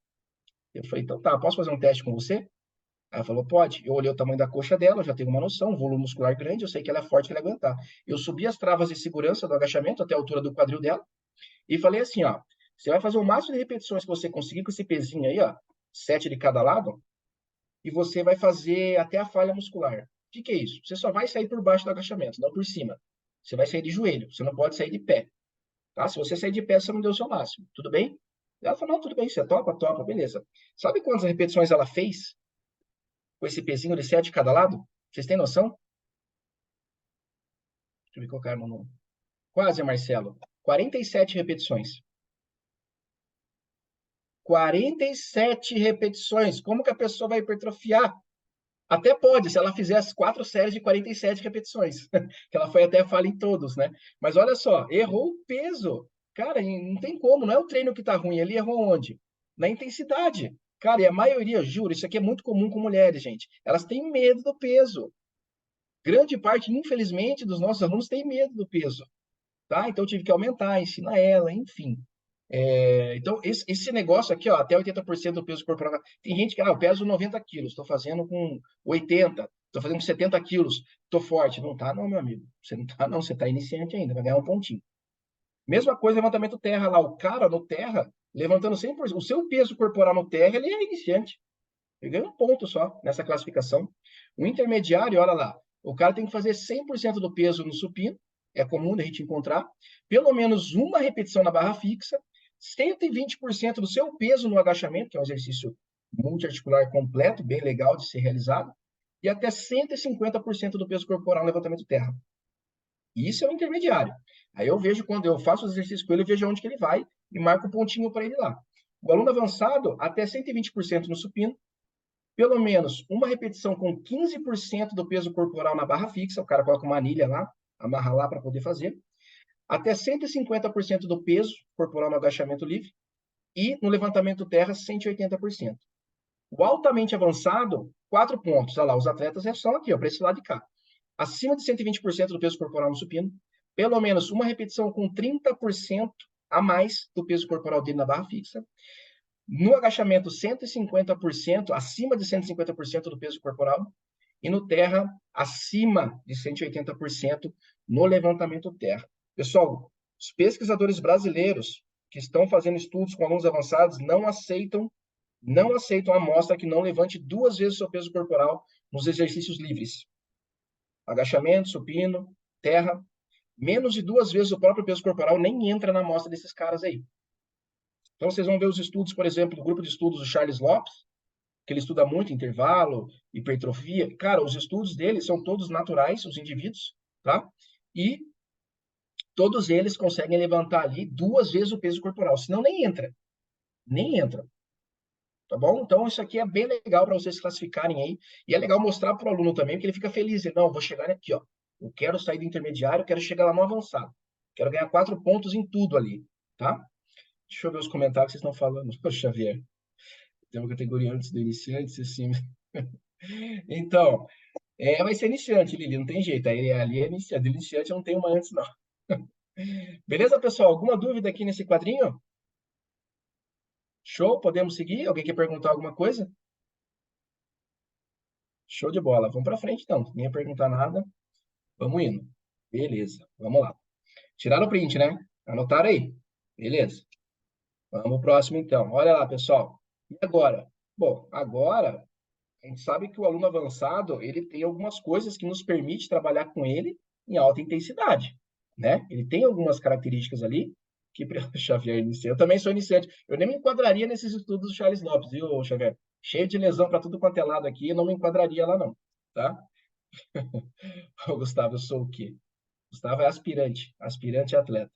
Eu falei, então tá, posso fazer um teste com você? Aí ela falou, pode. Eu olhei o tamanho da coxa dela, eu já tenho uma noção, volume muscular grande, eu sei que ela é forte, que ela aguentar. Eu subi as travas de segurança do agachamento até a altura do quadril dela e falei assim, ó, você vai fazer o máximo de repetições que você conseguir com esse pezinho aí, ó, 7 de cada lado, e você vai fazer até a falha muscular. O que é isso? Você só vai sair por baixo do agachamento, não por cima. Você vai sair de joelho, você não pode sair de pé. Tá? Se você sair de pé, você não deu o seu máximo. Tudo bem? Ela falou, não, tudo bem, você topa, topa, beleza. Sabe quantas repetições ela fez com esse pezinho de 7 de cada lado? Vocês têm noção? Deixa eu ver qual é o número. Quase, Marcelo. 47 repetições. 47 repetições. Como que a pessoa vai hipertrofiar? Até pode, se ela fizer as 4 séries de 47 repetições. Que ela foi até a falha em todos, né? Mas olha só, errou o peso. Cara, não tem como, não é o treino que tá ruim, ele errou onde? Na intensidade. Cara, e a maioria, juro, isso aqui é muito comum com mulheres, gente. Elas têm medo do peso. Grande parte, infelizmente, dos nossos alunos tem medo do peso. Tá? Então, eu tive que aumentar, ensinar ela, enfim. Então, esse negócio aqui, ó, até 80% do peso corporal. Tem gente que, eu peso 90 quilos, estou fazendo com 80, estou fazendo com 70 quilos, estou forte. Não tá, não, meu amigo. Você não tá, não. Você tá iniciante ainda, vai ganhar 1 pontinho. Mesma coisa, levantamento terra lá. O cara no terra, levantando 100%. O seu peso corporal no terra, ele é iniciante. Ele ganha 1 ponto só nessa classificação. O intermediário, olha lá. O cara tem que fazer 100% do peso no supino. É comum a gente encontrar. Pelo menos uma repetição na barra fixa. 120% do seu peso no agachamento, que é um exercício multiarticular completo, bem legal de ser realizado, e até 150% do peso corporal no levantamento terra. Isso é o intermediário. Aí eu vejo, quando eu faço os exercícios com ele, eu vejo onde que ele vai e marco o pontinho para ele lá. O aluno avançado, até 120% no supino, pelo menos uma repetição com 15% do peso corporal na barra fixa, o cara coloca uma anilha lá, amarra lá para poder fazer, até 150% do peso corporal no agachamento livre e no levantamento terra 180%. O altamente avançado, 4 pontos. Olha lá, os atletas são aqui, para esse lado de cá. Acima de 120% do peso corporal no supino, pelo menos uma repetição com 30% a mais do peso corporal dele na barra fixa. No agachamento, 150%, acima de 150% do peso corporal. E no terra, acima de 180% no levantamento terra. Pessoal, os pesquisadores brasileiros que estão fazendo estudos com alunos avançados não aceitam a amostra que não levante 2 vezes o seu peso corporal nos exercícios livres. Agachamento, supino, terra, menos de 2 vezes o próprio peso corporal nem entra na amostra desses caras aí. Então, vocês vão ver os estudos, por exemplo, do grupo de estudos do Charles Lopes, que ele estuda muito intervalo, hipertrofia. Cara, os estudos dele são todos naturais, os indivíduos, tá? E todos eles conseguem levantar ali 2 vezes o peso corporal, senão nem entra, nem entra. Tá bom? Então, isso aqui é bem legal para vocês classificarem aí. E é legal mostrar para o aluno também, porque ele fica feliz. Ele, não, vou chegar aqui, ó. Eu quero sair do intermediário, quero chegar lá no avançado. Quero ganhar 4 pontos em tudo ali, tá? Deixa eu ver os comentários que vocês estão falando. Ô, Xavier, tem uma categoria antes do iniciante, assim. Então, vai ser iniciante, Lili, não tem jeito. Aí ali é iniciante. Do iniciante eu não tenho uma antes, não. Beleza, pessoal? Alguma dúvida aqui nesse quadrinho? Show? Podemos seguir? Alguém quer perguntar alguma coisa? Show de bola. Vamos para frente, então. Ninguém perguntar nada. Vamos indo. Beleza. Vamos lá. Tiraram o print, né? Anotaram aí? Beleza. Vamos pro próximo, então. Olha lá, pessoal. E agora? Bom, agora a gente sabe que o aluno avançado, ele tem algumas coisas que nos permite trabalhar com ele em alta intensidade, né? Ele tem algumas características ali que Xavier iniciante. Eu também sou iniciante. Eu nem me enquadraria nesses estudos do Charles Lopes, viu, Xavier? Cheio de lesão para tudo quanto é lado aqui, eu não me enquadraria lá não, tá? Ô, Gustavo, eu sou o quê? Gustavo é aspirante, aspirante atleta.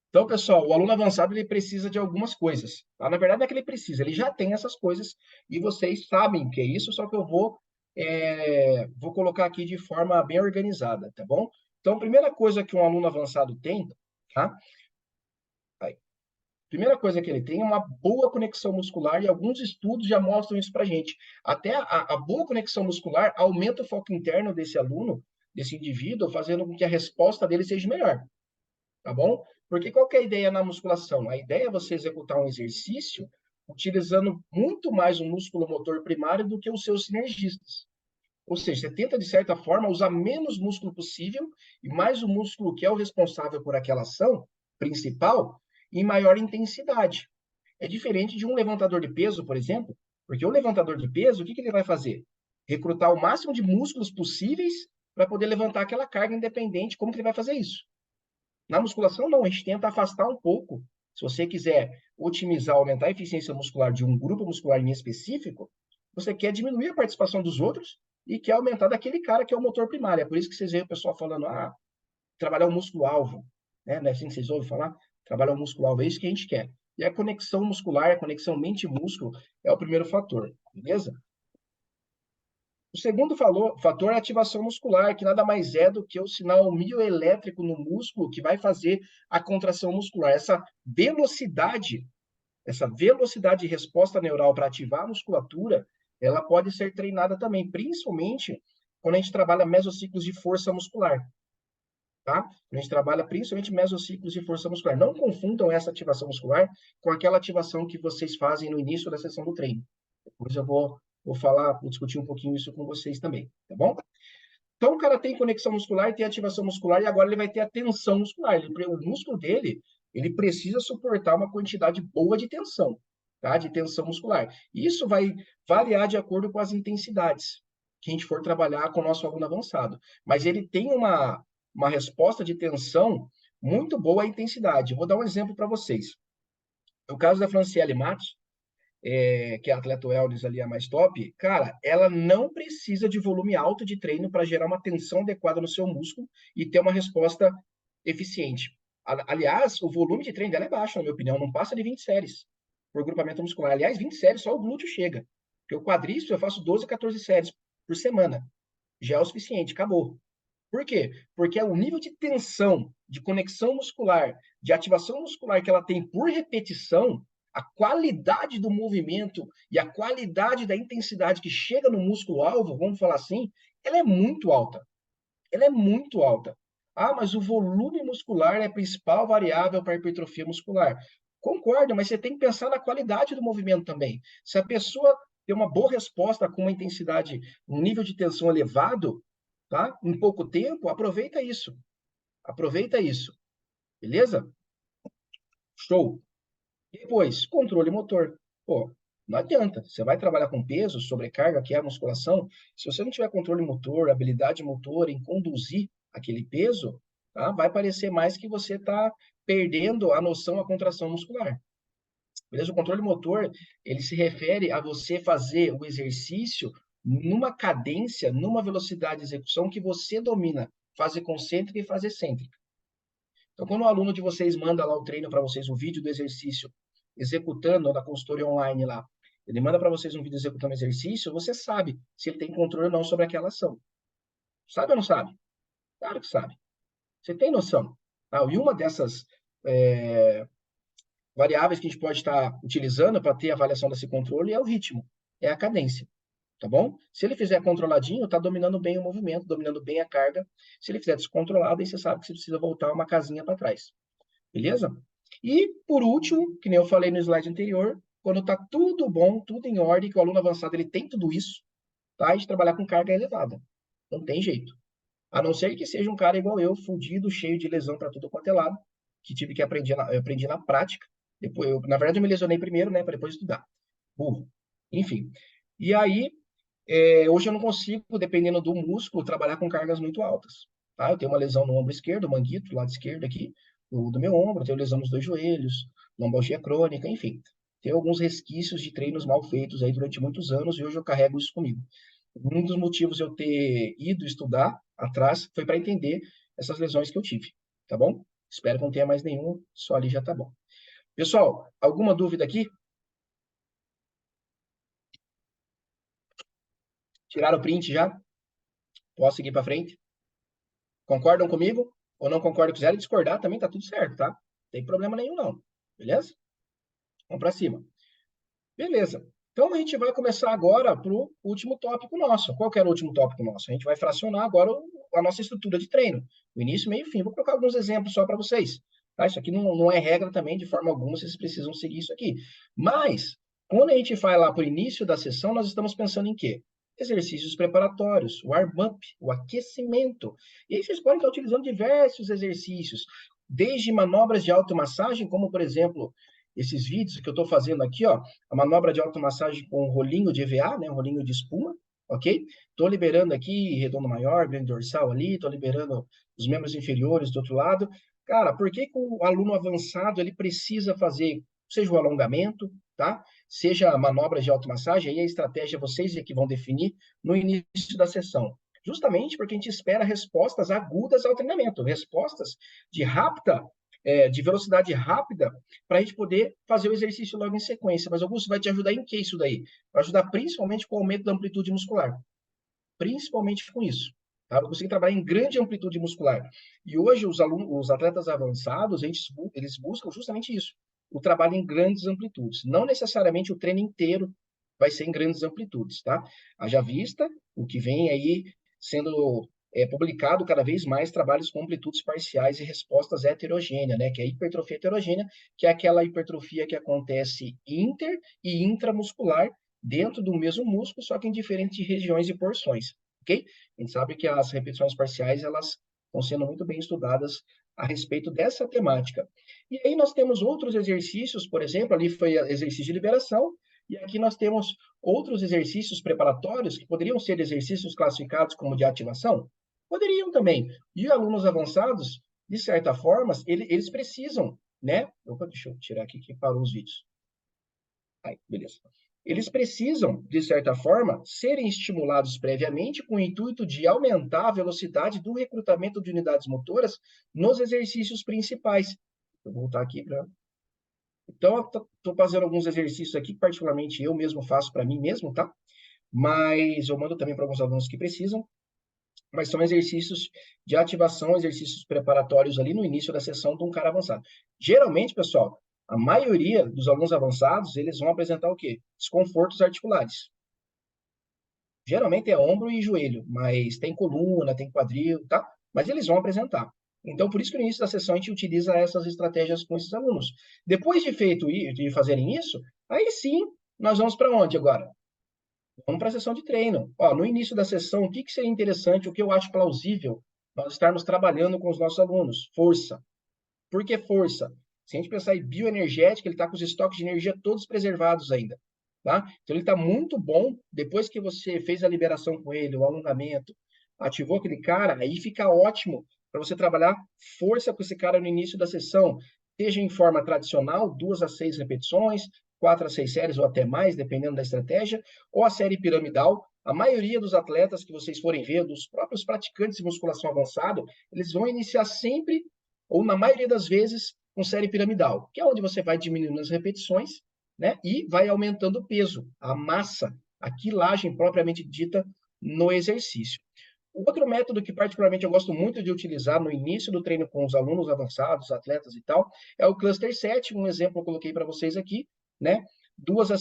Então, pessoal, o aluno avançado ele precisa de algumas coisas. Tá? Na verdade, não é que ele precisa, ele já tem essas coisas e vocês sabem o que é isso, só que eu vou colocar aqui de forma bem organizada, tá bom? Então, a primeira coisa que um aluno avançado tem, tá? Aí. Primeira coisa que ele tem é uma boa conexão muscular e alguns estudos já mostram isso para gente. Até a boa conexão muscular aumenta o foco interno desse aluno, desse indivíduo, fazendo com que a resposta dele seja melhor. Tá bom? Porque qual que é a ideia na musculação? A ideia é você executar um exercício utilizando muito mais o músculo motor primário do que os seus sinergistas. Ou seja, você tenta, de certa forma, usar menos músculo possível e mais o músculo que é o responsável por aquela ação principal em maior intensidade. É diferente de um levantador de peso, por exemplo, porque o levantador de peso, o que ele vai fazer? Recrutar o máximo de músculos possíveis para poder levantar aquela carga independente. Como que ele vai fazer isso? Na musculação, não, a gente tenta afastar um pouco. Se você quiser otimizar, aumentar a eficiência muscular de um grupo muscular em específico, você quer diminuir a participação dos outros e quer aumentar daquele cara que é o motor primário. É por isso que vocês veem o pessoal falando, trabalhar o músculo-alvo. Né? Não é assim que vocês ouvem falar? Trabalhar o músculo-alvo, é isso que a gente quer. E a conexão muscular, a conexão mente-músculo é o primeiro fator, beleza? O segundo fator é a ativação muscular, que nada mais é do que o sinal mioelétrico no músculo que vai fazer a contração muscular. Essa velocidade de resposta neural para ativar a musculatura, ela pode ser treinada também, principalmente quando a gente trabalha mesociclos de força muscular. Tá? A gente trabalha principalmente mesociclos de força muscular. Não confundam essa ativação muscular com aquela ativação que vocês fazem no início da sessão do treino. Depois eu vou discutir um pouquinho isso com vocês também, tá bom? Então, o cara tem conexão muscular, tem ativação muscular, e agora ele vai ter a tensão muscular. O músculo dele, ele precisa suportar uma quantidade boa de tensão, tá? De tensão muscular. E isso vai variar de acordo com as intensidades que a gente for trabalhar com o nosso aluno avançado. Mas ele tem uma resposta de tensão muito boa à intensidade. Vou dar um exemplo para vocês. O caso da Franciele Matos, que é a atleta wellness ali, a mais top, cara, ela não precisa de volume alto de treino para gerar uma tensão adequada no seu músculo e ter uma resposta eficiente. Aliás, o volume de treino dela é baixo, na minha opinião, não passa de 20 séries por grupamento muscular. Aliás, 20 séries só o glúteo chega. Porque o quadríceps eu faço 12, 14 séries por semana. Já é o suficiente, acabou. Por quê? Porque é o nível de tensão, de conexão muscular, de ativação muscular que ela tem por repetição, a qualidade do movimento e a qualidade da intensidade que chega no músculo-alvo, vamos falar assim, ela é muito alta. Ela é muito alta. Mas o volume muscular é a principal variável para a hipertrofia muscular. Concordo, mas você tem que pensar na qualidade do movimento também. Se a pessoa tem uma boa resposta com uma intensidade, um nível de tensão elevado, tá? Em pouco tempo, aproveita isso. Aproveita isso. Beleza? Show. Depois, controle motor. Pô, não adianta. Você vai trabalhar com peso, sobrecarga, que é a musculação. Se você não tiver controle motor, habilidade motor em conduzir aquele peso, tá? Vai parecer mais que você está perdendo a noção, a contração muscular. Beleza? O controle motor, ele se refere a você fazer o exercício numa cadência, numa velocidade de execução que você domina, fase concêntrica e fase excêntrica. Então, quando o aluno de vocês manda lá o treino para vocês, o vídeo do exercício executando na consultoria online lá, ele manda para vocês um vídeo executando o exercício, você sabe se ele tem controle ou não sobre aquela ação. Sabe ou não sabe? Claro que sabe. Você tem noção. E uma dessas variáveis que a gente pode estar utilizando para ter a avaliação desse controle é o ritmo, é a cadência. Tá bom? Se ele fizer controladinho, está dominando bem o movimento, dominando bem a carga. Se ele fizer descontrolado, aí você sabe que você precisa voltar uma casinha para trás. Beleza? E, por último, que nem eu falei no slide anterior, quando está tudo bom, tudo em ordem, que o aluno avançado ele tem tudo isso, tá? De trabalhar com carga elevada. Não tem jeito. A não ser que seja um cara igual eu, fudido, cheio de lesão para tudo quanto é lado, que tive que eu aprendi na prática. Depois, na verdade, eu me lesionei primeiro, né, para depois estudar. Burro. Enfim. E aí, hoje eu não consigo, dependendo do músculo, trabalhar com cargas muito altas. Tá? Eu tenho uma lesão no ombro esquerdo, manguito, lado esquerdo aqui, do meu ombro, tenho lesão nos 2 joelhos, lombalgia crônica, enfim. Tenho alguns resquícios de treinos mal feitos aí durante muitos anos e hoje eu carrego isso comigo. Um dos motivos eu ter ido estudar atrás foi para entender essas lesões que eu tive, tá bom? Espero que não tenha mais nenhum, só ali já tá bom. Pessoal, alguma dúvida aqui? Tiraram o print já? Posso seguir para frente? Concordam comigo? Ou não concordam? Quiserem discordar, também tá tudo certo, tá? Não tem problema nenhum, não. Beleza? Vamos para cima. Beleza. Então, a gente vai começar agora para o último tópico nosso. Qual que era o último tópico nosso? A gente vai fracionar agora a nossa estrutura de treino. O início, meio e fim. Vou colocar alguns exemplos só para vocês. Tá? Isso aqui não é regra também, de forma alguma, vocês precisam seguir isso aqui. Mas, quando a gente vai lá para o início da sessão, nós estamos pensando em quê? Exercícios preparatórios, o warm-up, o aquecimento. E aí vocês podem estar utilizando diversos exercícios, desde manobras de automassagem, como, por exemplo, esses vídeos que eu estou fazendo aqui, ó, a manobra de automassagem com um rolinho de EVA, né, um rolinho de espuma, ok? Estou liberando aqui redondo maior, glande dorsal ali, estou liberando os membros inferiores do outro lado. Cara, por que que o aluno avançado ele precisa fazer, seja o alongamento, tá? Seja manobras de automassagem, aí a estratégia vocês é que vão definir no início da sessão. Justamente porque a gente espera respostas agudas ao treinamento, respostas de velocidade rápida, para a gente poder fazer o exercício logo em sequência. Mas, Augusto, vai te ajudar em que isso daí? Vai ajudar principalmente com o aumento da amplitude muscular. Principalmente com isso. Tá? Eu consegui trabalhar em grande amplitude muscular. E hoje, os atletas avançados, eles buscam justamente isso. O trabalho em grandes amplitudes. Não necessariamente o treino inteiro vai ser em grandes amplitudes, tá? Haja vista o que vem aí sendo publicado cada vez mais trabalhos com amplitudes parciais e respostas heterogêneas, né? Que é a hipertrofia heterogênea, que é aquela hipertrofia que acontece inter e intramuscular dentro do mesmo músculo, só que em diferentes regiões e porções, ok? A gente sabe que as repetições parciais, elas estão sendo muito bem estudadas a respeito dessa temática. E aí nós temos outros exercícios, por exemplo, ali foi exercício de liberação, e aqui nós temos outros exercícios preparatórios que poderiam ser exercícios classificados como de ativação? Poderiam também. E alunos avançados, de certa forma, eles precisam, né? Opa, deixa eu tirar aqui que parou os vídeos. Aí, beleza. Eles precisam, de certa forma, serem estimulados previamente com o intuito de aumentar a velocidade do recrutamento de unidades motoras nos exercícios principais. Vou voltar aqui para... Então, estou fazendo alguns exercícios aqui, que particularmente eu mesmo faço para mim mesmo, tá? Mas eu mando também para alguns alunos que precisam. Mas são exercícios de ativação, exercícios preparatórios ali no início da sessão de um cara avançado. Geralmente, pessoal, a maioria dos alunos avançados, eles vão apresentar o quê? Desconfortos articulares. Geralmente é ombro e joelho, mas tem coluna, tem quadril, tá? Mas eles vão apresentar. Então, por isso que no início da sessão a gente utiliza essas estratégias com esses alunos. Depois de fazerem isso, aí sim, nós vamos para onde agora? Vamos para a sessão de treino. Ó, no início da sessão, o que seria interessante, o que eu acho plausível, nós estarmos trabalhando com os nossos alunos? Força. Por que força? Se a gente pensar em bioenergética, ele está com os estoques de energia todos preservados ainda. Tá? Então, ele está muito bom. Depois que você fez a liberação com ele, o alongamento, ativou aquele cara, aí fica ótimo para você trabalhar força com esse cara no início da sessão. seja em forma tradicional, 2 a 6 repetições, 4 a 6 séries ou até mais, dependendo da estratégia, ou a série piramidal. A maioria dos atletas que vocês forem ver, dos próprios praticantes de musculação avançada, eles vão iniciar sempre, ou na maioria das vezes, com série piramidal, que é onde você vai diminuindo as repetições, né, e vai aumentando o peso, a massa, a quilagem propriamente dita no exercício. O outro método que particularmente eu gosto muito de utilizar no início do treino com os alunos avançados, atletas e tal, é o cluster 7, um exemplo eu coloquei para vocês aqui, né? 2 a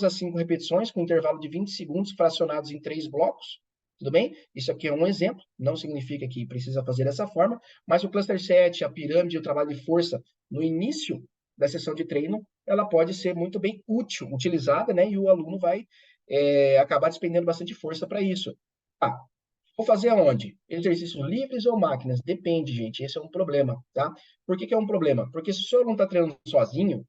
5 repetições com intervalo de 20 segundos fracionados em 3 blocos, tudo bem? Isso aqui é um exemplo, não significa que precisa fazer dessa forma, mas o cluster 7, a pirâmide, o trabalho de força no início da sessão de treino, ela pode ser muito bem útil, utilizada, né? E o aluno vai acabar despendendo bastante força para isso. Ah, vou fazer aonde? Exercícios livres ou máquinas? Depende, gente. Esse é um problema, tá? Por que que é um problema? Porque se o senhor não está treinando sozinho,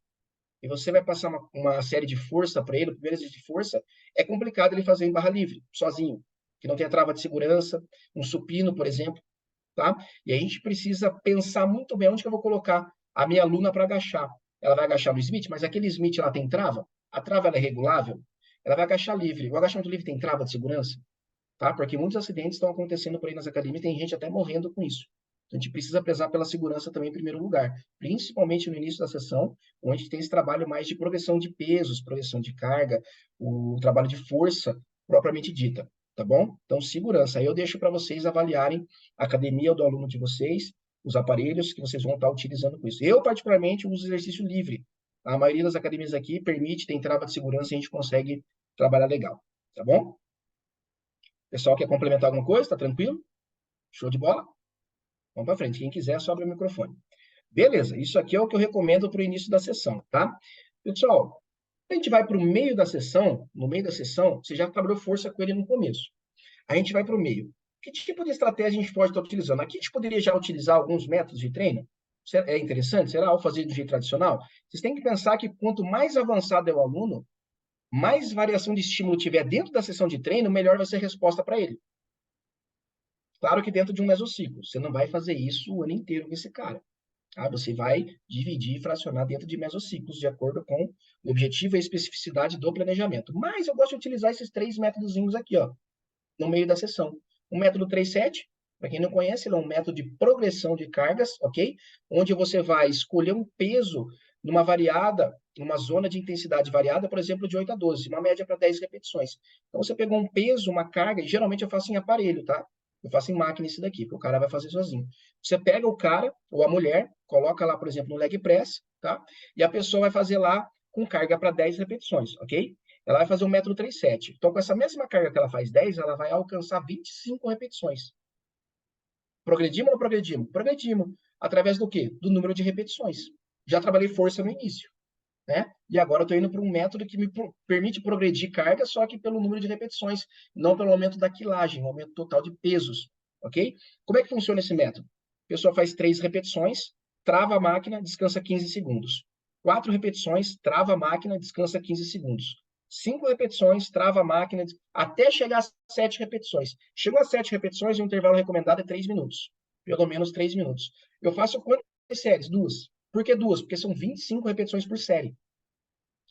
e você vai passar uma série de força para ele, o primeiro exercício de força, é complicado ele fazer em barra livre, sozinho, que não tem a trava de segurança, um supino, por exemplo, tá? E a gente precisa pensar muito bem onde que eu vou colocar a minha aluna para agachar. Ela vai agachar no Smith, mas aquele Smith lá tem trava? A trava ela é regulável? Ela vai agachar livre. O agachamento livre tem trava de segurança? Tá? Porque muitos acidentes estão acontecendo por aí nas academias, tem gente até morrendo com isso. Então, a gente precisa prezar pela segurança também em primeiro lugar, principalmente no início da sessão, onde tem esse trabalho mais de progressão de pesos, progressão de carga, o trabalho de força propriamente dita, tá bom? Então, segurança. Aí eu deixo para vocês avaliarem a academia do aluno de vocês, os aparelhos que vocês vão estar utilizando com isso. Eu, particularmente, uso exercício livre. A maioria das academias aqui permite, tem trava de segurança e a gente consegue trabalhar legal, tá bom? Pessoal, quer complementar alguma coisa? Tá tranquilo? Show de bola? Vamos para frente. Quem quiser, só abre o microfone. Beleza, isso aqui é o que eu recomendo para o início da sessão, tá? Pessoal, a gente vai para o meio da sessão, no meio da sessão, você já trabalhou força com ele no começo. A gente vai para o meio. Que tipo de estratégia a gente pode estar utilizando? Aqui a gente poderia já utilizar alguns métodos de treino? É interessante? Será ao fazer do jeito tradicional? Vocês têm que pensar que quanto mais avançado é o aluno, mais variação de estímulo tiver dentro da sessão de treino, melhor vai ser a resposta para ele. Claro que dentro de um mesociclo. Você não vai fazer isso o ano inteiro com esse cara. Tá? Você vai dividir e fracionar dentro de mesociclos, de acordo com o objetivo e a especificidade do planejamento. Mas eu gosto de utilizar esses 3 métodozinhos aqui, ó, no meio da sessão. O método 3-7, para quem não conhece, ele é um método de progressão de cargas, ok? Onde você vai escolher um peso numa variada, numa zona de intensidade variada, por exemplo, de 8 a 12, uma média para 10 repetições. Então, você pegou um peso, uma carga, e geralmente eu faço em aparelho, tá? Eu faço em máquina esse daqui, porque o cara vai fazer sozinho. Você pega o cara ou a mulher, coloca lá, por exemplo, no leg press, tá? E a pessoa vai fazer lá com carga para 10 repetições, ok? Ela vai fazer um método 3-7. Então, com essa mesma carga que ela faz 10, ela vai alcançar 25 repetições. Progredimos ou não progredimos? Progredimos. Através do quê? Do número de repetições. Já trabalhei força no início, né? E agora eu estou indo para um método que me permite progredir carga, só que pelo número de repetições, não pelo aumento da quilagem, o aumento total de pesos, ok? Como é que funciona esse método? A pessoa faz 3 repetições, trava a máquina, descansa 15 segundos. 4 repetições, trava a máquina, descansa 15 segundos. 5 repetições, trava a máquina, até chegar a 7 repetições. Chegou a 7 repetições, o intervalo recomendado é 3 minutos. Pelo menos 3 minutos. Eu faço quantas séries? 2. Por que 2? Porque são 25 repetições por série.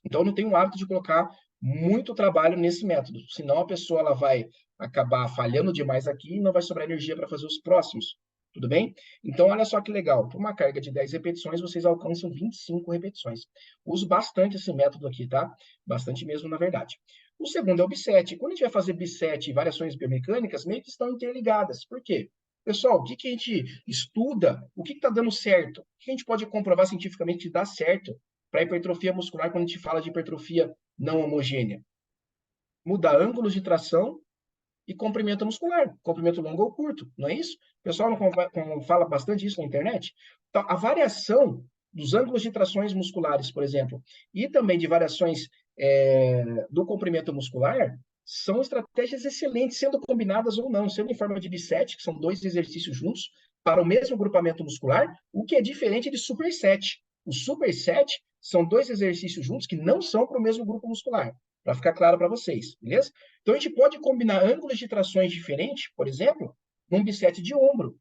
Então, eu não tenho o hábito de colocar muito trabalho nesse método. Senão, a pessoa ela vai acabar falhando demais aqui e não vai sobrar energia para fazer os próximos. Tudo bem? Então, olha só que legal. Para uma carga de 10 repetições, vocês alcançam 25 repetições. Uso bastante esse método aqui, tá? Bastante mesmo, na verdade. O segundo é o B7. Quando a gente vai fazer B7 e variações biomecânicas, meio que estão interligadas. Por quê? Pessoal, o que a gente estuda? O que está dando certo? O que a gente pode comprovar cientificamente que dá certo para hipertrofia muscular quando a gente fala de hipertrofia não homogênea? Muda ângulos de tração e comprimento muscular, comprimento longo ou curto, não é isso? O pessoal não fala bastante isso na internet? Então, a variação dos ângulos de trações musculares, por exemplo, e também de variações do comprimento muscular, são estratégias excelentes, sendo combinadas ou não, sendo em forma de B7, que são 2 exercícios juntos, para o mesmo grupamento muscular, o que é diferente de superset. O superset são 2 exercícios juntos que não são para o mesmo grupo muscular, para ficar claro para vocês, beleza? Então, a gente pode combinar ângulos de trações diferentes, por exemplo, num B7 de ombro,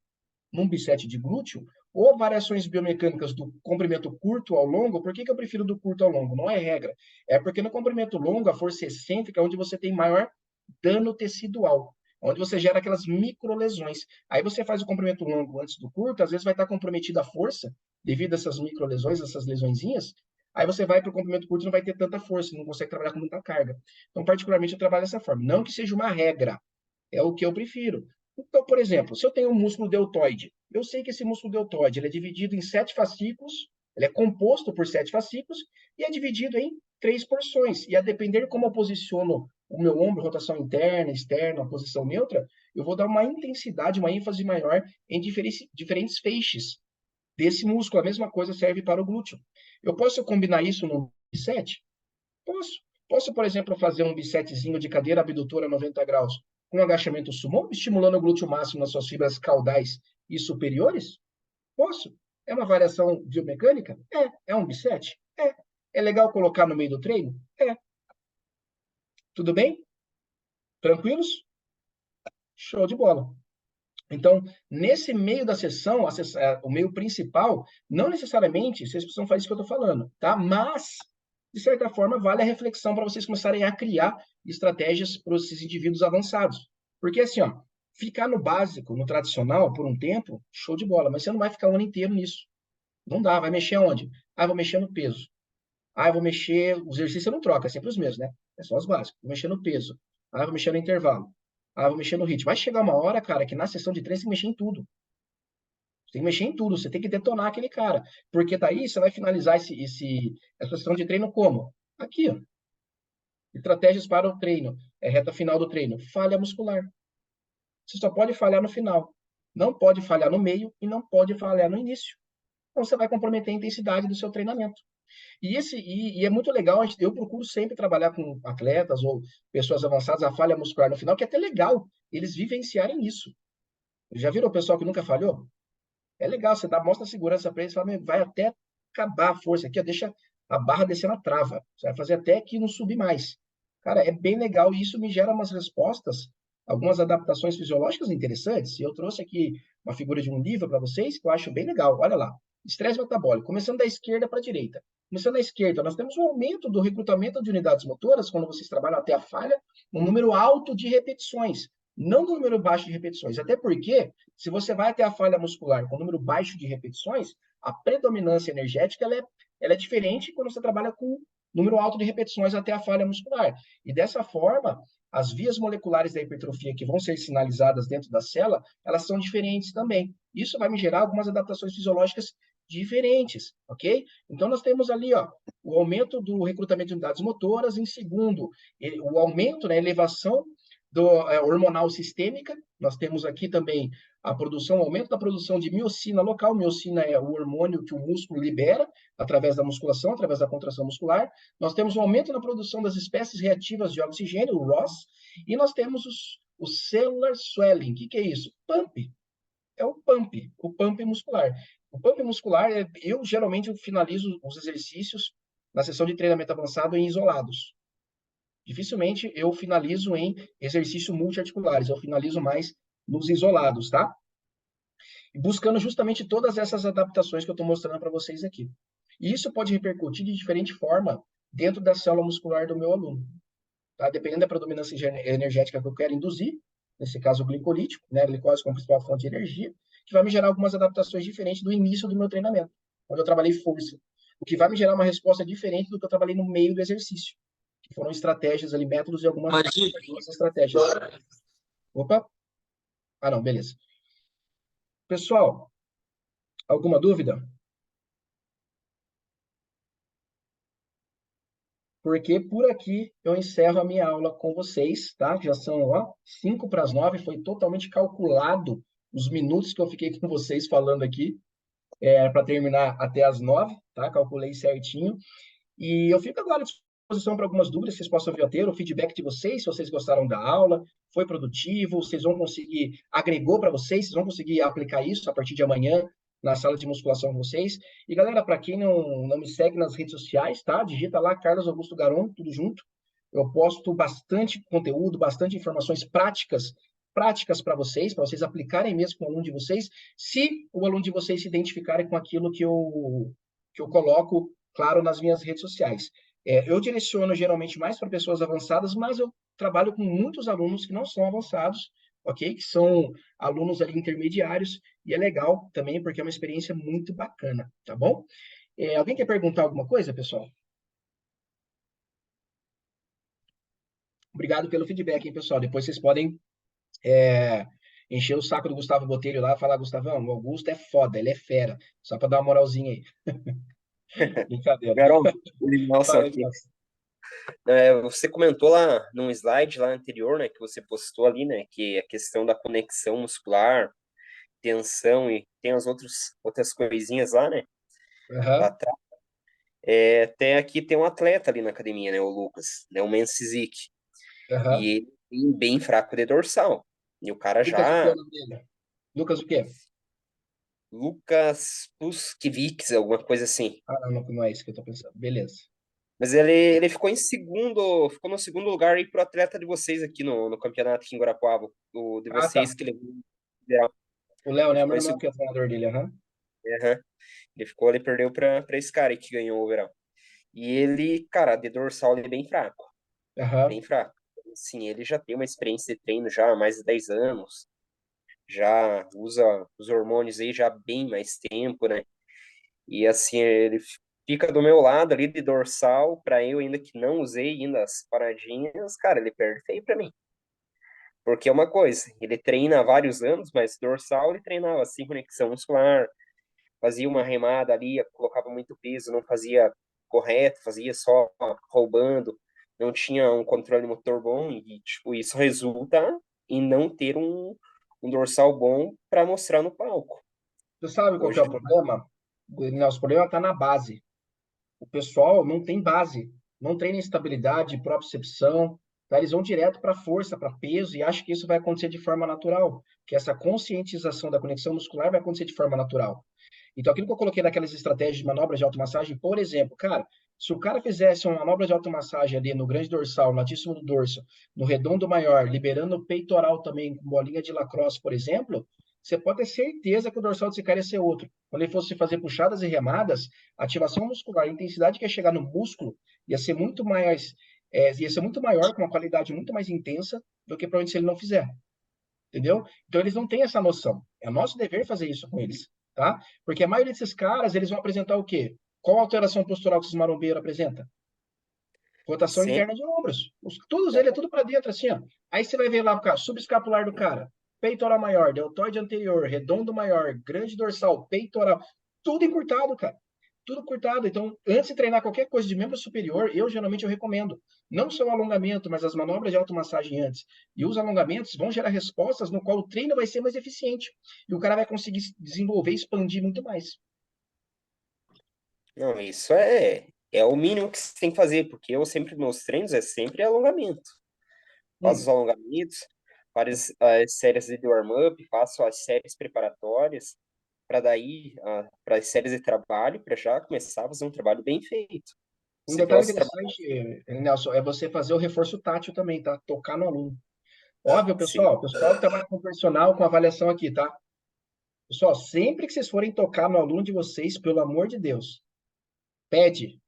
num B7 de glúteo, ou variações biomecânicas do comprimento curto ao longo. Por que que eu prefiro do curto ao longo? Não é regra. É porque no comprimento longo, a força excêntrica é onde você tem maior dano tecidual, onde você gera aquelas microlesões. Aí você faz o comprimento longo antes do curto, às vezes vai estar comprometida a força, devido a essas microlesões, essas lesõezinhas. Aí você vai para o comprimento curto e não vai ter tanta força, não consegue trabalhar com muita carga. Então, particularmente, eu trabalho dessa forma. Não que seja uma regra, é o que eu prefiro. Então, por exemplo, se eu tenho um músculo deltoide, eu sei que esse músculo deltoide ele é dividido em 7 fascículos, ele é composto por 7 fascículos e é dividido em 3 porções. E a depender de como eu posiciono o meu ombro, rotação interna, externa, posição neutra, eu vou dar uma intensidade, uma ênfase maior em diferentes feixes desse músculo. A mesma coisa serve para o glúteo. Eu posso combinar isso num bisete? Posso. Posso, por exemplo, fazer um bisetezinho de cadeira abdutora 90 graus com agachamento sumô, estimulando o glúteo máximo nas suas fibras caudais e superiores? Posso. É uma variação biomecânica? É. É um bisete? É. É legal colocar no meio do treino? É. Tudo bem? Tranquilos? Show de bola. Então, nesse meio da sessão, o meio principal, não necessariamente vocês precisam fazer isso que eu estou falando, tá? Mas, de certa forma, vale a reflexão para vocês começarem a criar estratégias para esses indivíduos avançados. Porque, assim, ó, ficar no básico, no tradicional, por um tempo, show de bola, mas você não vai ficar o ano inteiro nisso. Não dá, vai mexer aonde? Ah, vou mexer no peso. Ah, eu vou mexer, os exercícios você não troca, é sempre os mesmos, né? É só os básicos. Vou mexer no peso. Ah, vou mexer no intervalo. Ah, vou mexer no ritmo. Vai chegar uma hora, cara, que na sessão de treino você tem que mexer em tudo. Você tem que mexer em tudo, você tem que detonar aquele cara. Porque daí você vai finalizar essa sessão de treino como? Aqui, ó. Estratégias para o treino. É reta final do treino. Falha muscular. Você só pode falhar no final. Não pode falhar no meio e não pode falhar no início. Então você vai comprometer a intensidade do seu treinamento. E é muito legal, eu procuro sempre trabalhar com atletas ou pessoas avançadas, a falha muscular no final, que é até legal eles vivenciarem isso. Já viram o pessoal que nunca falhou? É legal, você mostra a segurança para eles, fala, vai até acabar a força aqui, ó, deixa a barra descer na trava. Você vai fazer até que não subir mais. Cara, é bem legal e isso me gera umas respostas, algumas adaptações fisiológicas interessantes. E eu trouxe aqui uma figura de um livro para vocês que eu acho bem legal. Olha lá. Estresse metabólico, começando da esquerda para a direita. Começando da esquerda, nós temos um aumento do recrutamento de unidades motoras, quando vocês trabalham até a falha, um número alto de repetições, não um número baixo de repetições. Até porque, se você vai até a falha muscular com um número baixo de repetições, a predominância energética ela é diferente quando você trabalha com número alto de repetições até a falha muscular. E dessa forma, as vias moleculares da hipertrofia que vão ser sinalizadas dentro da célula, elas são diferentes também. Isso vai me gerar algumas adaptações fisiológicas diferentes, ok? Então, nós temos ali, ó, o aumento do recrutamento de unidades motoras, em segundo, o aumento, né, elevação hormonal sistêmica. Nós temos aqui também a produção, o aumento da produção de miocina local. Miocina é o hormônio que o músculo libera através da musculação, através da contração muscular. Nós temos um aumento na produção das espécies reativas de oxigênio, o ROS, e nós temos o cellular swelling. O que é isso? Pump. É o pump muscular. O pump muscular, eu geralmente finalizo os exercícios na sessão de treinamento avançado em isolados. Dificilmente eu finalizo em exercícios multiarticulares, eu finalizo mais nos isolados, tá? E buscando justamente todas essas adaptações que eu estou mostrando para vocês aqui. E isso pode repercutir de diferente forma dentro da célula muscular do meu aluno, tá? Dependendo da predominância energética que eu quero induzir, nesse caso o glicolítico, né, a glicose como principal fonte de energia, que vai me gerar algumas adaptações diferentes do início do meu treinamento, onde eu trabalhei força, o que vai me gerar uma resposta diferente do que eu trabalhei no meio do exercício, que foram estratégias ali, métodos e algumas estratégias. Opa! Ah, não, beleza. Pessoal, alguma dúvida? Porque por aqui eu encerro a minha aula com vocês, tá? Já são, ó, 5 para as 9, foi totalmente calculado os minutos que eu fiquei com vocês falando aqui, para terminar até as 9, tá? Calculei certinho. E eu fico agora à disposição para algumas dúvidas que vocês possam vir a ter, o feedback de vocês, se vocês gostaram da aula, foi produtivo, vocês vão conseguir, agregou para vocês vão conseguir aplicar isso a partir de amanhã na sala de musculação de vocês. E, galera, para quem não me segue nas redes sociais, tá? Digita lá Carlos Augusto Garon, tudo junto. Eu posto bastante conteúdo, bastante informações práticas práticas para vocês aplicarem mesmo com o aluno de vocês, se o aluno de vocês se identificarem com aquilo que eu coloco, claro, nas minhas redes sociais. Eu direciono geralmente mais para pessoas avançadas, mas eu trabalho com muitos alunos que não são avançados, ok? Que são alunos ali intermediários, e é legal também, porque é uma experiência muito bacana, tá bom? Alguém quer perguntar alguma coisa, pessoal? Obrigado pelo feedback, hein, pessoal? Depois vocês podem encher o saco do Gustavo Botelho lá e falar, Gustavão, o Augusto é foda, ele é fera. Só para dar uma moralzinha aí. Brincadeira. Garão, o Nelson Fala, aqui. Nelson. Você comentou lá num slide lá anterior, né, que você postou ali, né, que a questão da conexão muscular, tensão e tem as outras coisinhas lá, né, lá Aham, atrás. Até aqui tem um atleta ali na academia, né, o Lucas, né, o Mensizik, aham. e ele tem bem fraco de dorsal. E o cara Lucas, o que é já, o nome dele? Lucas, o quê? Lucas Puskiewicz, alguma coisa assim. Ah, não é isso que eu tô pensando. Beleza. Mas ele ficou ficou no segundo lugar aí pro atleta de vocês aqui no campeonato aqui em Guarapuava, o de Ah, tá. vocês que levou o geral. O Léo, Ele né? ficou Meu em irmão segundo. que é o treinador dele, aham. Aham. Ele perdeu pra esse cara aí que ganhou o overall. E ele, cara, de dorsal ele é bem fraco, Aham. bem fraco. Sim, ele já tem uma experiência de treino já há mais de 10 anos, já usa os hormônios aí já há bem mais tempo, né? E assim, ele fica do meu lado ali de dorsal, para eu ainda que não usei ainda as paradinhas, cara, ele perde feio pra mim. Porque é uma coisa, ele treina há vários anos, mas dorsal ele treinava sem conexão muscular, fazia uma remada ali, colocava muito peso, não fazia correto, fazia só roubando, não tinha um controle motor bom e tipo isso resulta em não ter um dorsal bom para mostrar no palco. Tu sabe qual que é Hoje, o problema? Nelson, o problema está na base. O pessoal não tem base, não treina estabilidade, propriocepção, tá? Eles vão direto para força, para peso, e acham que isso vai acontecer de forma natural, que essa conscientização da conexão muscular vai acontecer de forma natural. Então, aquilo que eu coloquei naquelas estratégias de manobras de automassagem, por exemplo, cara, se o cara fizesse uma manobra de automassagem ali no grande dorsal, no latíssimo do dorso, no redondo maior, liberando o peitoral também com bolinha de lacrosse, por exemplo, você pode ter certeza que o dorsal desse cara ia ser outro. Quando ele fosse fazer puxadas e remadas, a ativação muscular, a intensidade que ia chegar no músculo ia ser muito mais, ia ser muito maior, com uma qualidade muito mais intensa do que provavelmente se ele não fizer. Entendeu? Então eles não têm essa noção. É nosso dever fazer isso com eles, tá? Porque a maioria desses caras, eles vão apresentar o quê? Qual alteração postural que esses marombeiros apresentam? Rotação sempre, interna de ombros. Todos eles é tudo para dentro, assim, ó. Aí você vai ver lá, cara, subescapular do cara, peitoral maior, deltoide anterior, redondo maior, grande dorsal, peitoral, tudo encurtado, cara. Tudo curtado. Então, antes de treinar qualquer coisa de membro superior, eu recomendo. Não só o alongamento, mas as manobras de automassagem antes. E os alongamentos vão gerar respostas no qual o treino vai ser mais eficiente. E o cara vai conseguir desenvolver e expandir muito mais. não, isso é o mínimo que você tem que fazer, porque eu sempre, meus treinos é sempre alongamento. Faço os Hum. alongamentos, faço as séries de warm-up, faço as séries preparatórias, para daí, para as séries de trabalho, para já começar a fazer um trabalho bem feito. Um Você detalhe gosta de trabalhar interessante, Nelson, é você fazer o reforço tátil também, tá? Tocar no aluno. Óbvio, assim? pessoal que trabalha com personal, com avaliação aqui, tá? Pessoal, sempre que vocês forem tocar no aluno de vocês, pelo amor de Deus, pede.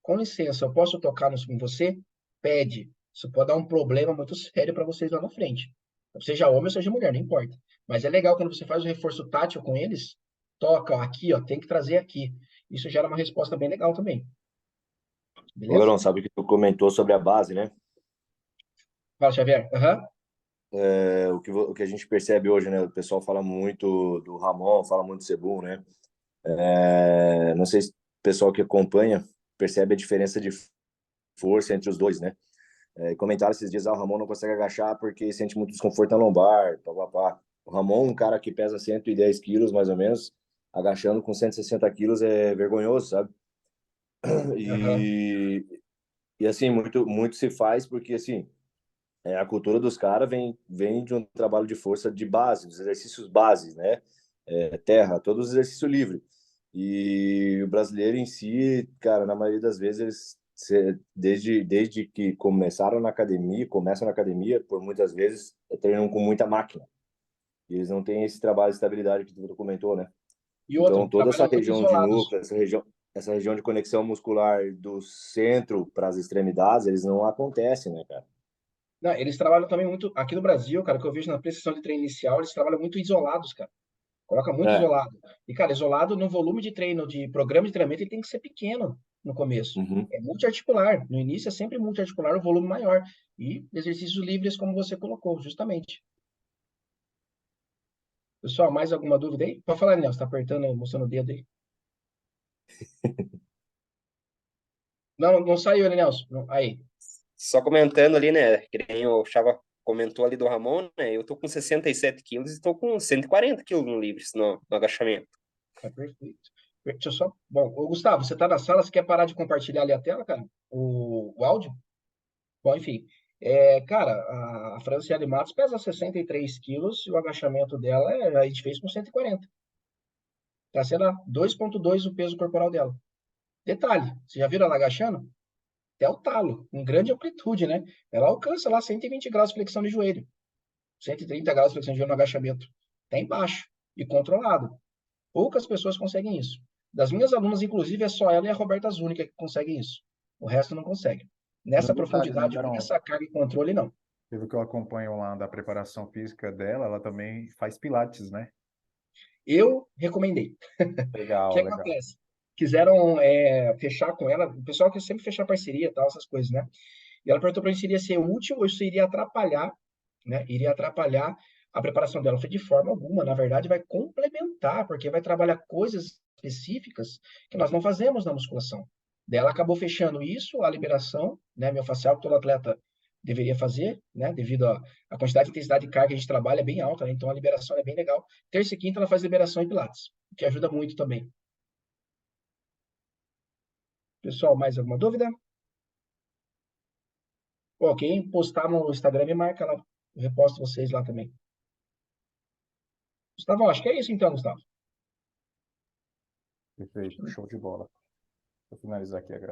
Com licença, eu posso tocar em você? Pede. Isso pode dar um problema muito sério para vocês lá na frente. Seja homem ou seja mulher, não importa. Mas é legal quando você faz o reforço tátil com eles, toca, ó, aqui, ó, tem que trazer aqui. Isso gera uma resposta bem legal também. Ô, Beleza? Verão, sabe que tu comentou sobre a base, né? Fala, Xavier. Aham. O que a gente percebe hoje, né? O pessoal fala muito do Ramon, fala muito do Sebum, né? Não sei se o pessoal que acompanha percebe a diferença de força entre os dois, né? Comentaram esses dias, o Ramon não consegue agachar porque sente muito desconforto na lombar, papapá. O Ramon, um cara que pesa 110 quilos, mais ou menos, agachando com 160 quilos é vergonhoso, sabe? Aham. E, e assim, muito se faz porque, assim, a cultura dos caras vem de um trabalho de força de base, dos exercícios bases, né? Terra, todos os exercícios livres. E o brasileiro em si, cara, na maioria das vezes, eles desde que começam na academia, por muitas vezes treinam com muita máquina. E eles não têm esse trabalho de estabilidade que tu comentou, né? E outra, Então, toda essa trabalham muito região de isolados. núcleo, essa região de conexão muscular do centro para as extremidades, eles não acontecem, né, cara? Não, eles trabalham também muito, aqui no Brasil, cara, que eu vejo na prescrição de treino inicial, eles trabalham muito isolados, cara. Coloca muito É. isolado. E, cara, isolado no volume de treino, de programa de treinamento, ele tem que ser pequeno no começo. Uhum. É multiarticular. No início é sempre multiarticular, o volume maior. E exercícios livres, como você colocou, justamente. Pessoal, mais alguma dúvida aí? Pode falar, Nelson, tá apertando, mostrando o dedo aí. Não, não saiu, né, Nelson? Aí. Só comentando ali, né? Que nem o Chava comentou ali do Ramon, né? Eu tô com 67 quilos e tô com 140 quilos no livres, no agachamento. É perfeito. Deixa eu só. Bom, ô, Gustavo, você tá na sala, você quer parar de compartilhar ali a tela, cara? O áudio? Bom, enfim. Cara, a Franciele Matos pesa 63 quilos e o agachamento dela a gente fez com 140. Tá sendo 2,2 o peso corporal dela. Detalhe, você já viram ela agachando? Até o talo, em grande amplitude, né? Ela alcança lá 120 graus de flexão de joelho, 130 graus de flexão de joelho no agachamento. Tá embaixo e controlado. Poucas pessoas conseguem isso. Das minhas alunas, inclusive, é só ela e a Roberta Zúñiga que conseguem isso. O resto não consegue. E um Nessa detalhe, né, profundidade, com Verão? essa carga e controle, não. Pelo que eu acompanho lá da preparação física dela, ela também faz pilates, né? Eu recomendei. O que Legal, legal. acontece? Quiseram fechar com ela, o pessoal quer sempre fechar parceria e tal, essas coisas, né? E ela perguntou para mim se iria ser útil ou se iria atrapalhar, né? Iria atrapalhar a preparação dela. Eu falei, de forma alguma, na verdade, vai complementar, porque vai trabalhar coisas específicas que nós não fazemos na musculação. Daí ela acabou fechando isso, a liberação, né, miofascial, que todo atleta deveria fazer, né, devido à quantidade de intensidade de carga que a gente trabalha é bem alta, né, então a liberação é bem legal. Terça e quinta ela faz liberação em pilates, o que ajuda muito também. Pessoal, mais alguma dúvida? Pô, quem postar no Instagram me marca lá, eu reposto vocês lá também. Gustavo, acho que é isso então, Gustavo. Perfeito, show de bola. Vou finalizar aqui a